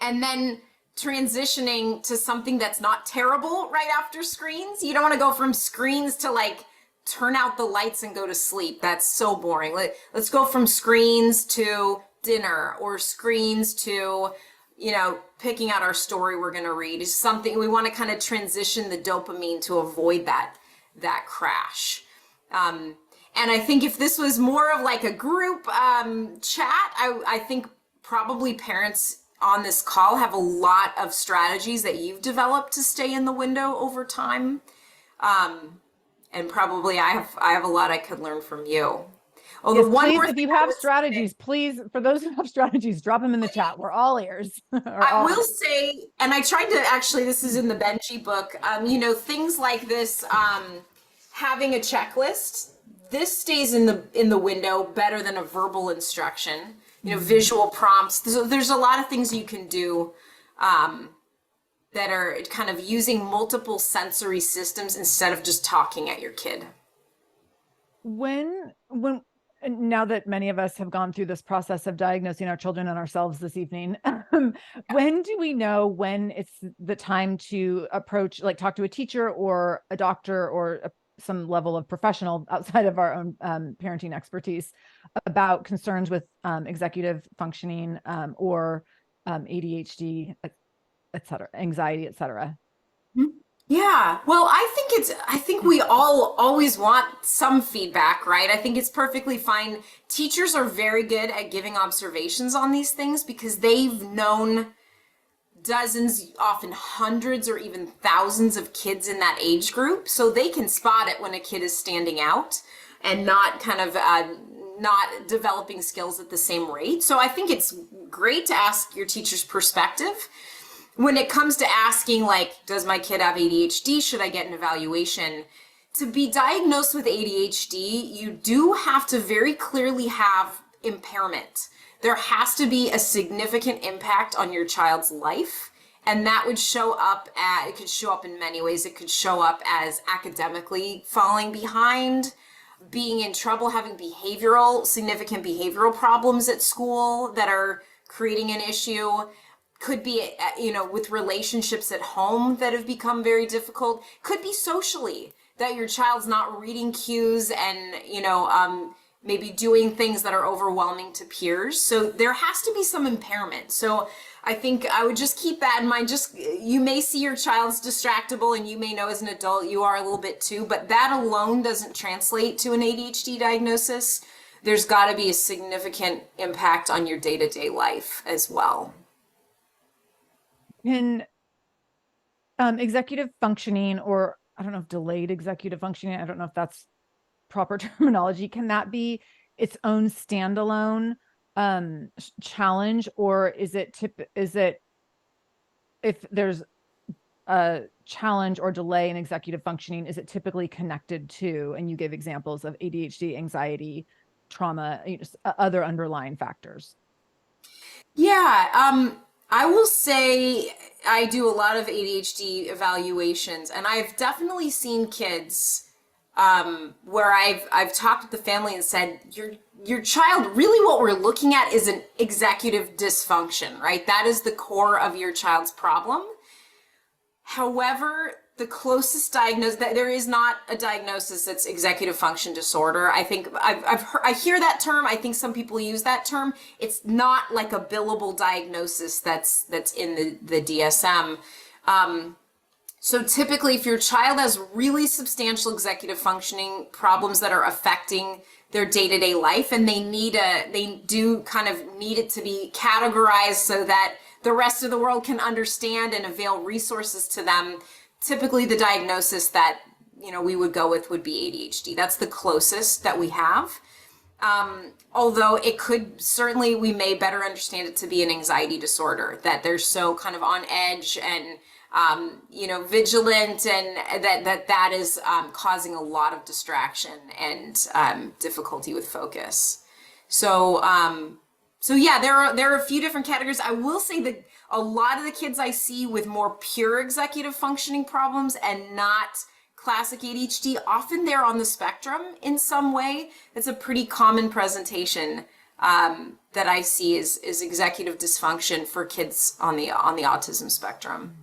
and then transitioning to something that's not terrible right after screens. You don't want to go from screens to like turn out the lights and go to sleep. That's so boring. Let's go from screens to dinner, or screens to, you know, picking out our story we're going to read. Is something we want to kind of transition the dopamine to avoid that crash. And I think if this was more of like a group chat, I think probably parents on this call have a lot of strategies that you've developed to stay in the window over time. And probably I have a lot I could learn from you. Oh, yes, the one please, more if you have strategies, please, for those who have strategies, drop them in the chat. We're all ears. I will say, and I tried to actually, this is in the Benji book, you know, things like this, having a checklist, this stays in the window better than a verbal instruction. You know, visual prompts. There's a lot of things you can do that are kind of using multiple sensory systems instead of just talking at your kid. When now that many of us have gone through this process of diagnosing our children and ourselves this evening, when do we know when it's the time to approach, like talk to a teacher or a doctor or some level of professional outside of our own parenting expertise about concerns with executive functioning or ADHD, et cetera, anxiety, et cetera? Yeah, well, I think we all always want some feedback, right? I think it's perfectly fine. Teachers are very good at giving observations on these things because they've known dozens, often hundreds or even thousands of kids in that age group. So they can spot it when a kid is standing out and not kind of not developing skills at the same rate. So I think it's great to ask your teacher's perspective. When it comes to asking, like, does my kid have ADHD? Should I get an evaluation? To be diagnosed with ADHD, you do have to very clearly have impairment. There has to be a significant impact on your child's life. And that would show up it could show up in many ways. It could show up as academically falling behind, being in trouble, having significant behavioral problems at school that are creating an issue. Could be, you know, with relationships at home that have become very difficult. Could be socially, that your child's not reading cues and, you know, maybe doing things that are overwhelming to peers. So there has to be some impairment. So I think I would just keep that in mind. You may see your child's distractible and you may know as an adult you are a little bit too, but that alone doesn't translate to an ADHD diagnosis. There's got to be a significant impact on your day-to-day life as well. Can executive functioning, or I don't know if delayed executive functioning, I don't know if that's proper terminology, can that be its own standalone challenge, or is it if there's a challenge or delay in executive functioning, is it typically connected to, and you gave examples of ADHD, anxiety, trauma, other underlying factors? Yeah, I will say I do a lot of ADHD evaluations, and I've definitely seen kids where I've talked with the family and said, your child, really what we're looking at is an executive dysfunction, right? That is the core of your child's problem. However, the closest diagnosis, that there is not a diagnosis that's executive function disorder. I think I hear that term. I think some people use that term. It's not like a billable diagnosis that's in the DSM. So typically, if your child has really substantial executive functioning problems that are affecting their day-to-day life, and they do kind of need it to be categorized so that the rest of the world can understand and avail resources to them, typically the diagnosis that, you know, we would go with would be ADHD. That's the closest that we have. Although it could certainly, we may better understand it to be an anxiety disorder, that they're so kind of on edge and you know, vigilant, and that is causing a lot of distraction and difficulty with focus. So yeah, there are a few different categories. I will say that a lot of the kids I see with more pure executive functioning problems and not classic ADHD, often they're on the spectrum in some way. It's a pretty common presentation that I see is executive dysfunction for kids on the autism spectrum.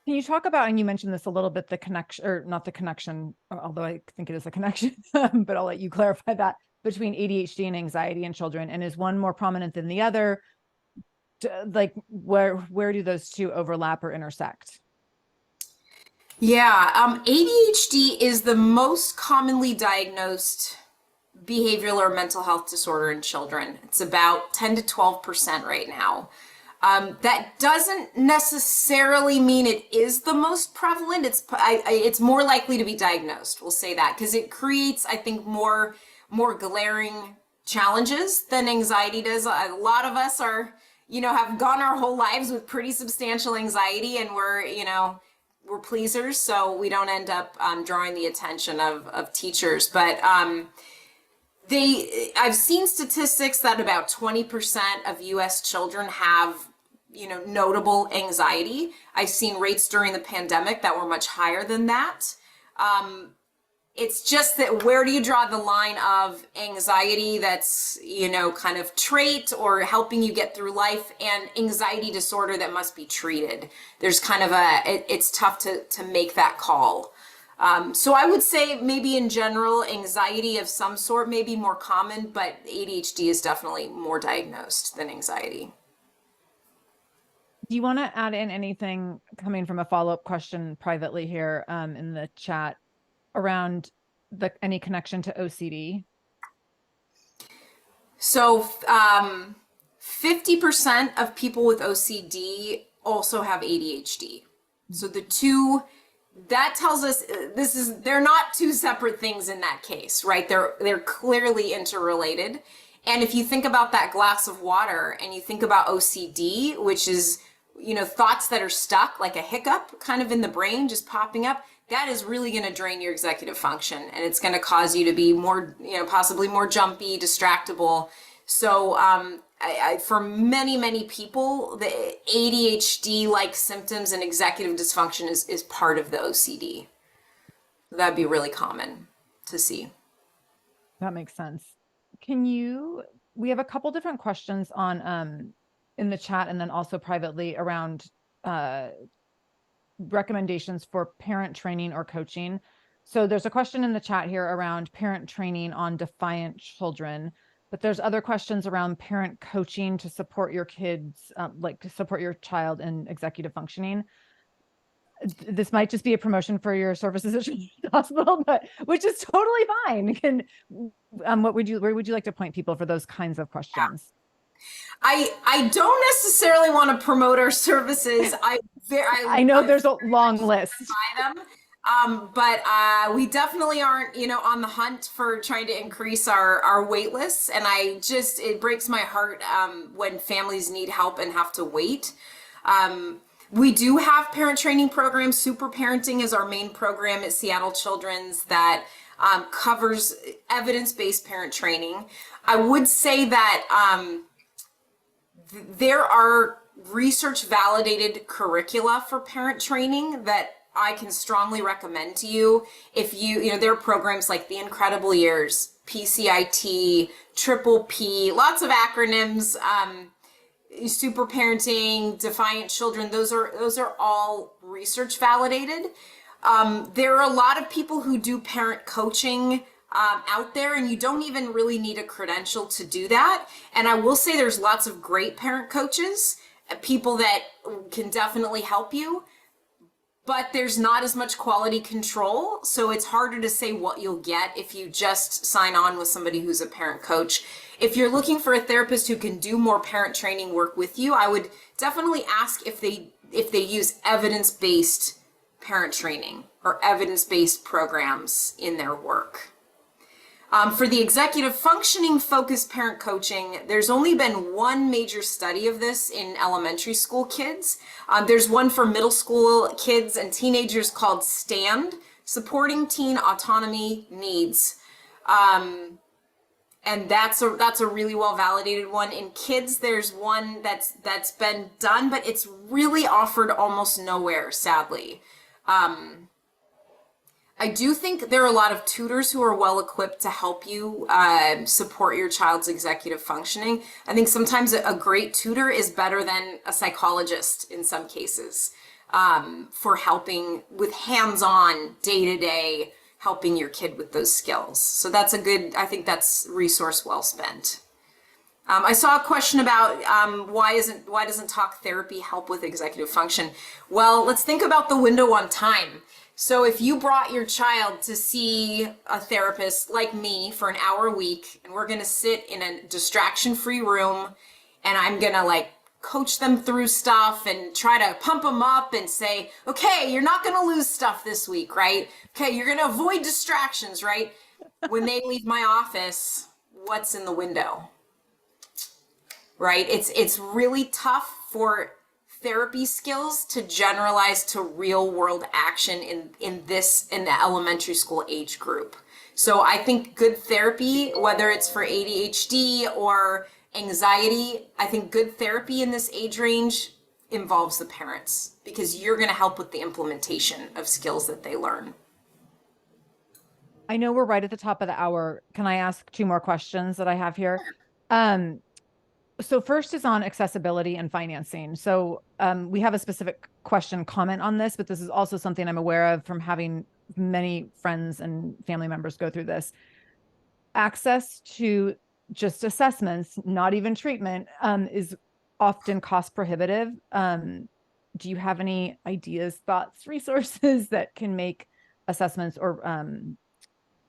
Can you talk about, and you mentioned this a little bit, the connection, or not the connection, although I think it is a connection, but I'll let you clarify that, between ADHD and anxiety in children, and is one more prominent than the other? Like where do those two overlap or intersect? Yeah, ADHD is the most commonly diagnosed behavioral or mental health disorder in children. It's about 10 to 12% right now. That doesn't necessarily mean it is the most prevalent. It's more likely to be diagnosed. We'll say that because it creates, I think, more glaring challenges than anxiety does. A lot of us are, have gone our whole lives with pretty substantial anxiety, and we're pleasers, so we don't end up drawing the attention of teachers. But I've seen statistics that about 20% of US children have, notable anxiety. I've seen rates during the pandemic that were much higher than that. It's just that where do you draw the line of anxiety that's, kind of trait or helping you get through life, and anxiety disorder that must be treated? There's kind of it's tough to make that call. So I would say maybe in general, anxiety of some sort may be more common, but ADHD is definitely more diagnosed than anxiety. Do you want to add in anything coming from a follow-up question privately here in the chat around any connection to OCD? So 50% of people with OCD also have ADHD. So the two, that tells us they're not two separate things in that case, right? They're clearly interrelated. And if you think about that glass of water and you think about OCD, which is, thoughts that are stuck, like a hiccup kind of in the brain just popping up, that is really going to drain your executive function, and it's going to cause you to be more, possibly more jumpy, distractible. So for many people, the ADHD-like symptoms and executive dysfunction is part of the OCD. That'd be really common to see. That makes sense. We have a couple different questions on in the chat and then also privately around recommendations for parent training or coaching. So there's a question in the chat here around parent training on defiant children, but there's other questions around parent coaching to support your kids, like to support your child in executive functioning. This might just be a promotion for your services at the hospital, but which is totally fine. Where would you like to point people for those kinds of questions? I don't necessarily want to promote our services. I know there's a long list. Buy them. But we definitely aren't, on the hunt for trying to increase our wait lists. And it breaks my heart when families need help and have to wait. We do have parent training programs. Super Parenting is our main program at Seattle Children's that covers evidence-based parent training. I would say that there are research validated curricula for parent training that I can strongly recommend to you. If there are programs like The Incredible Years, PCIT, Triple P, lots of acronyms, Super Parenting, Defiant Children, those are all research validated. There are a lot of people who do parent coaching out there, and you don't even really need a credential to do that. And I will say there's lots of great parent coaches, people that can definitely help you, but there's not as much quality control. So it's harder to say what you'll get if you just sign on with somebody who's a parent coach. If you're looking for a therapist who can do more parent training work with you, I would definitely ask if they use evidence-based parent training or evidence-based programs in their work. For the executive functioning focused parent coaching, there's only been one major study of this in elementary school kids. There's one for middle school kids and teenagers called STAND, Supporting Teen Autonomy Needs. And that's a really well validated one. In kids, there's one that's been done, but it's really offered almost nowhere, sadly. I do think there are a lot of tutors who are well equipped to help you support your child's executive functioning. I think sometimes a great tutor is better than a psychologist in some cases, for helping with hands-on, day-to-day, helping your kid with those skills. So that's I think that's resource well spent. I saw a question about why doesn't talk therapy help with executive function? Well, let's think about the window on time. So if you brought your child to see a therapist like me for an hour a week, and we're going to sit in a distraction-free room, and I'm going to like coach them through stuff and try to pump them up and say, okay, you're not going to lose stuff this week, right? Okay, you're going to avoid distractions, right? When they leave my office, what's in the window? Right? It's really tough for therapy skills to generalize to real world action in the elementary school age group. So I think good therapy, whether it's for ADHD or anxiety, I think good therapy in this age range involves the parents, because you're going to help with the implementation of skills that they learn. I know we're right at the top of the hour. Can I ask 2 more questions that I have here? So first is on accessibility and financing. So we have a specific question comment on this, but this is also something I'm aware of from having many friends and family members go through this. Access to just assessments, not even treatment, is often cost prohibitive. Do you have any ideas, thoughts, resources that can make assessments or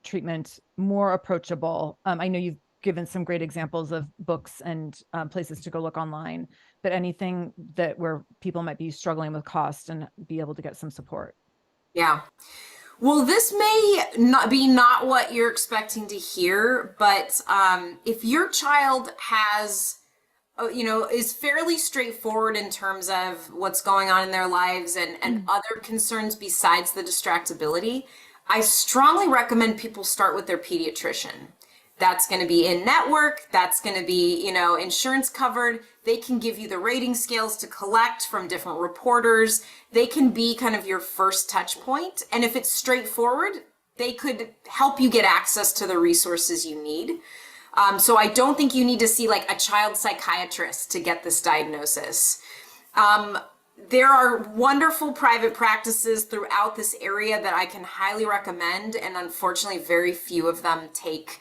treatment more approachable? I know you've given some great examples of books and places to go look online, but anything that where people might be struggling with cost and be able to get some support. Yeah. Well, this may not be what you're expecting to hear, but if your child has, is fairly straightforward in terms of what's going on in their lives and other concerns besides the distractibility, I strongly recommend people start with their pediatrician. That's going to be in network. That's going to be, insurance covered. They can give you the rating scales to collect from different reporters. They can be kind of your first touch point. And if it's straightforward, they could help you get access to the resources you need. So I don't think you need to see like a child psychiatrist to get this diagnosis. There are wonderful private practices throughout this area that I can highly recommend. And unfortunately, very few of them take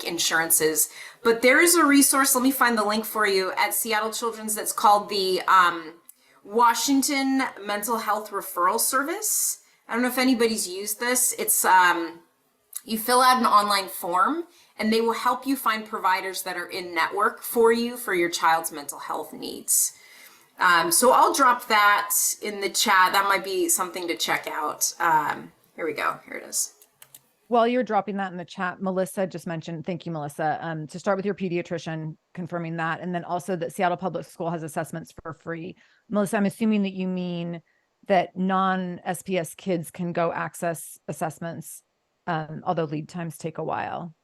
insurances, but there is a resource. Let me find the link for you at Seattle Children's that's called the Washington Mental Health Referral Service. I don't know if anybody's used this. It's you fill out an online form and they will help you find providers that are in network for you for your child's mental health needs. So I'll drop that in the chat. That might be something to check out. Here we go. Here it is. While you're dropping that in the chat, Melissa just mentioned, thank you, Melissa, to start with your pediatrician, confirming that. And then also that Seattle Public School has assessments for free. Melissa, I'm assuming that you mean that non-SPS kids can go access assessments, although lead times take a while.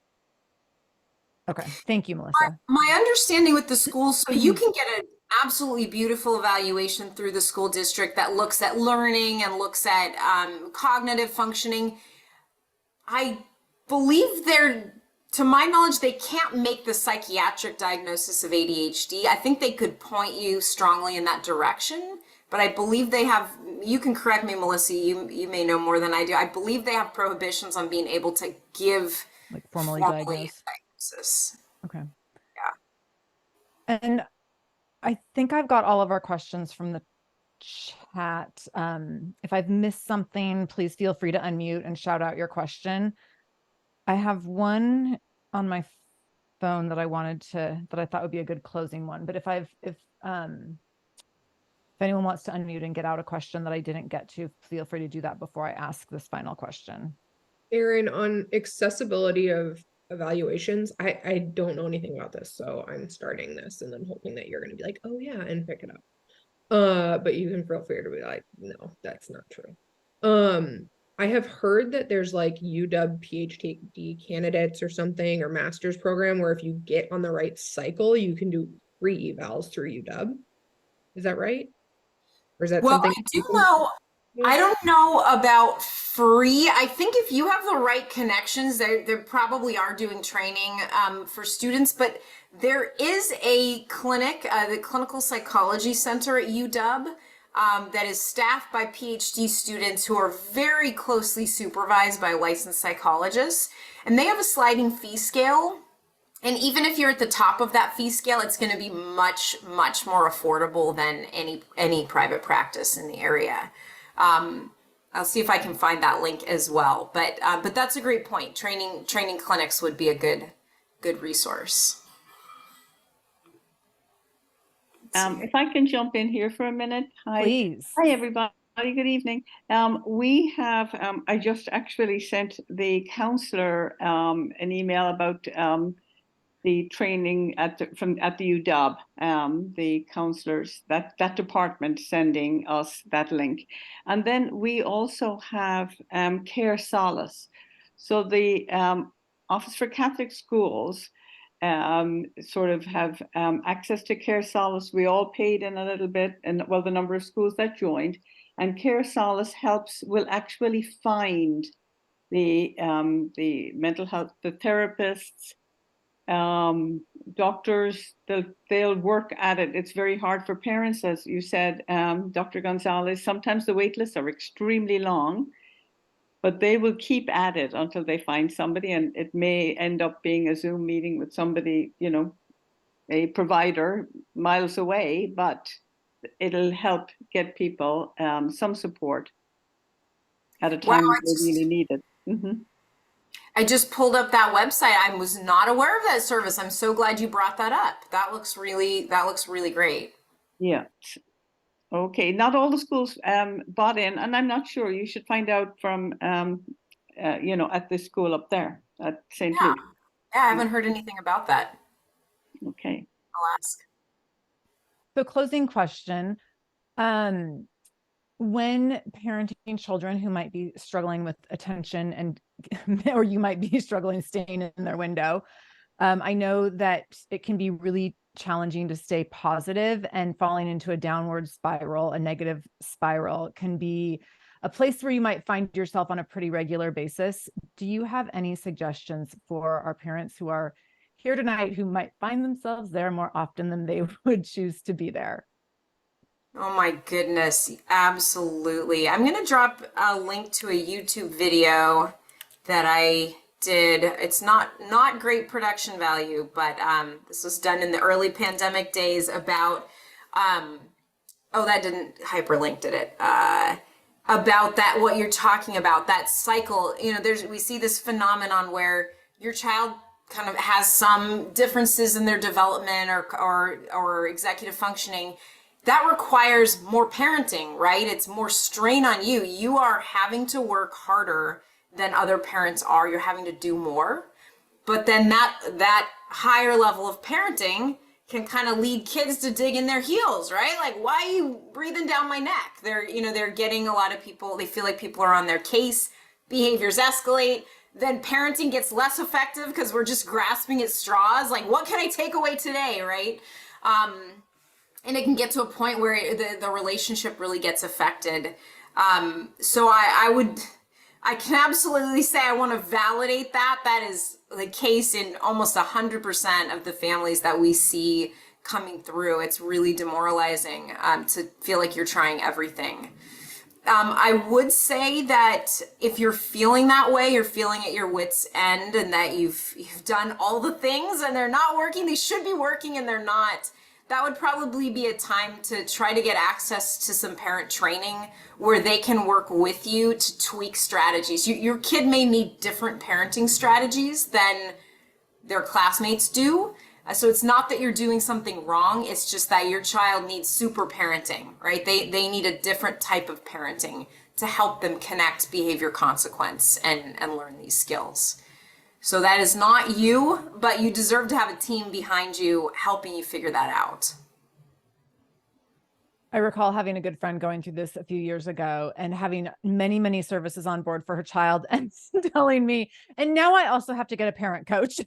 Okay, thank you, Melissa. My understanding with the schools, so you can get an absolutely beautiful evaluation through the school district that looks at learning and looks at cognitive functioning. I believe to my knowledge, they can't make the psychiatric diagnosis of ADHD. I think they could point you strongly in that direction, but I believe they have, you can correct me, Melissa, you may know more than I do. I believe they have prohibitions on being able to give like formally diagnosis. Okay. Yeah. And I think I've got all of our questions from the chat. If I've missed something, please feel free to unmute and shout out your question. I have one on my phone that I thought would be a good closing one. But if anyone wants to unmute and get out a question that I didn't get to, feel free to do that before I ask this final question. Erin, on accessibility of evaluations, I don't know anything about this, so I'm starting this and then hoping that you're going to be like, oh yeah, and pick it up. But you can feel free to be like, no, that's not true. I have heard that there's like UW PhD candidates or something, or master's program where if you get on the right cycle, you can do free evals through UW. Is that right? Or is that Well, something? I do know. I don't know about free. I think if you have the right connections, they probably are doing training for students. But there is a clinic, the Clinical Psychology Center at UW, that is staffed by PhD students who are very closely supervised by licensed psychologists, and they have a sliding fee scale. And even if you're at the top of that fee scale, it's going to be much, much more affordable than any private practice in the area. I'll see if I can find that link as well. But that's a great point. Training clinics would be a good resource. If I can jump in here for a minute. Hi. Please. Hi, everybody. Good evening. We have, I just actually sent the counselor an email about the training at the UW, the counselors, that department sending us that link. And then we also have Care Solace. So the Office for Catholic Schools sort of have access to Care Solace. We all paid in a little bit, and well, the number of schools that joined, and Care Solace will actually find the mental health, the therapists, doctors. They'll work at it. It's very hard for parents, as you said, Dr. Gonzalez. Sometimes the wait lists are extremely long, but they will keep at it until they find somebody, and it may end up being a Zoom meeting with somebody, a provider miles away, but it'll help get people some support at a time Wow, they really need it. Mm-hmm. I just pulled up that website. I was not aware of that service. I'm so glad you brought that up. That looks really great. Yeah. Okay. Not all the schools bought in, and I'm not sure. You should find out from at this school up there at St. Yeah. Luke. Yeah, I haven't heard anything about that. Okay. I'll ask. So closing question. When parenting children who might be struggling with attention and or you might be struggling staying in their window, I know that it can be really challenging to stay positive, and falling into a downward spiral, a negative spiral, can be a place where you might find yourself on a pretty regular basis. Do you have any suggestions for our parents who are here tonight who might find themselves there more often than they would choose to be there? Oh my goodness, absolutely. I'm going to drop a link to a YouTube video that I did. It's not great production value, but this was done in the early pandemic days about that didn't hyperlink, did it? About that, what you're talking about, that cycle. We see this phenomenon where your child kind of has some differences in their development or executive functioning. That requires more parenting, right? It's more strain on you. You are having to work harder than other parents are. You're having to do more. But then that higher level of parenting can kind of lead kids to dig in their heels, right? Like, why are you breathing down my neck? They're getting a lot of people, they feel like people are on their case, behaviors escalate, then parenting gets less effective because we're just grasping at straws. Like, what can I take away today, right? And it can get to a point where the relationship really gets affected. So I can absolutely say I want to validate that. That is the case in almost 100% of the families that we see coming through. It's really demoralizing to feel like you're trying everything. I would say that if you're feeling that way, you're feeling at your wit's end, and that you've done all the things and they're not working, they should be working and they're not. That would probably be a time to try to get access to some parent training where they can work with you to tweak strategies. Your kid may need different parenting strategies than their classmates do. So it's not that you're doing something wrong. It's just that your child needs super parenting, right? They need a different type of parenting to help them connect behavior consequence and learn these skills. So that is not you, but you deserve to have a team behind you helping you figure that out. I recall having a good friend going through this a few years ago and having many, many services on board for her child and telling me, and now I also have to get a parent coach.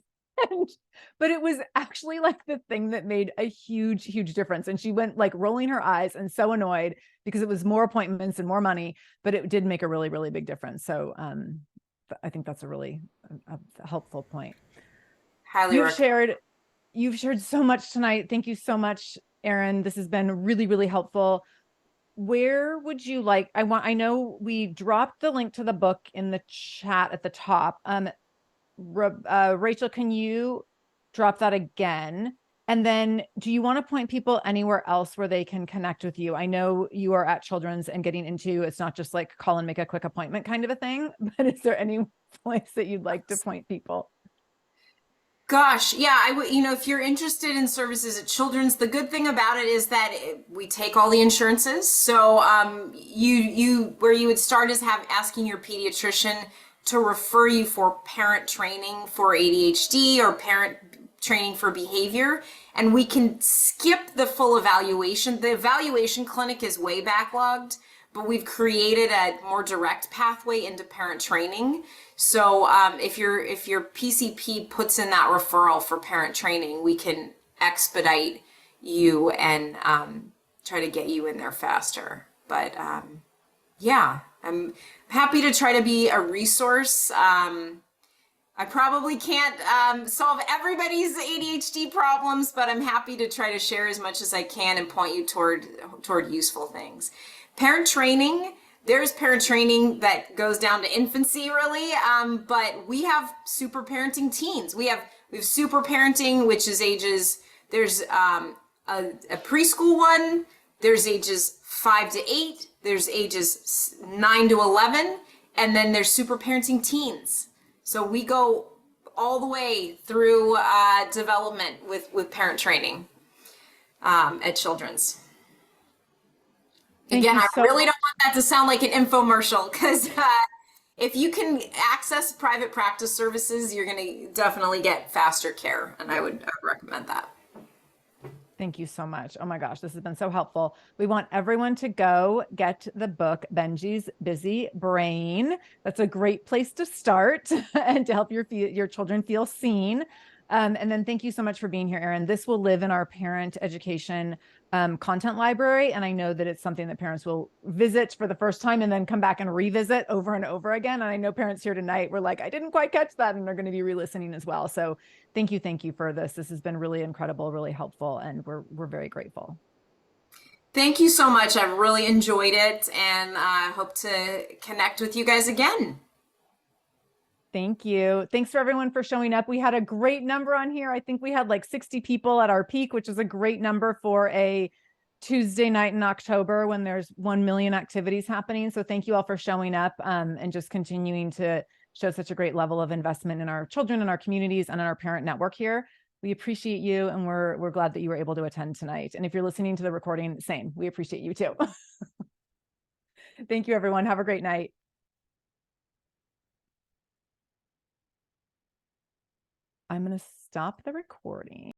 But it was actually like the thing that made a huge, huge difference. And she went like rolling her eyes and so annoyed because it was more appointments and more money, but it did make a really, really big difference. So I think that's a really helpful point. Highly recommend. You've shared so much tonight. Thank you so much, Erin. This has been really, really helpful. Where would you like, I know we dropped the link to the book in the chat at the top. Rachel, can you drop that again? And then do you want to point people anywhere else where they can connect with you? I know you are at Children's and getting into, it's not just like call and make a quick appointment kind of a thing, but is there any place that you'd like to point people? Gosh, yeah, I would, you know, if you're interested in services at Children's, the good thing about it is that we take all the insurances. So where you would start is asking your pediatrician to refer you for parent training for ADHD or parent training for behavior, and we can skip the full evaluation. The evaluation clinic is way backlogged, but we've created a more direct pathway into parent training. So if your PCP puts in that referral for parent training, we can expedite you and try to get you in there faster. But yeah, I'm happy to try to be a resource. I probably can't solve everybody's ADHD problems, but I'm happy to try to share as much as I can and point you toward useful things. Parent training, there's parent training that goes down to infancy really, but we have super parenting teens. We have super parenting, which is ages, there's a preschool one, there's ages 5 to 8, there's ages 9 to 11, and then there's super parenting teens. So we go all the way through development with parent training at Children's. Again, I really don't want that to sound like an infomercial, because if you can access private practice services, you're going to definitely get faster care, and I would recommend that. Thank you so much. Oh my gosh, this has been so helpful. We want everyone to go get the book, Benji's Busy Brain. That's a great place to start and to help your children feel seen. And then thank you so much for being here, Erin. This will live in our parent education content library. And I know that it's something that parents will visit for the first time and then come back and revisit over and over again. And I know parents here tonight were like, I didn't quite catch that. And they're going to be re-listening as well. So thank you for this. This has been really incredible, really helpful. And we're very grateful. Thank you so much. I've really enjoyed it, and I hope to connect with you guys again. Thank you. Thanks for everyone for showing up. We had a great number on here. I think we had like 60 people at our peak, which is a great number for a Tuesday night in October when there's 1 million activities happening. So thank you all for showing up and just continuing to show such a great level of investment in our children and our communities and in our parent network here. We appreciate you, and we're glad that you were able to attend tonight. And if you're listening to the recording, same. We appreciate you too. Thank you, everyone. Have a great night. I'm going to stop the recording.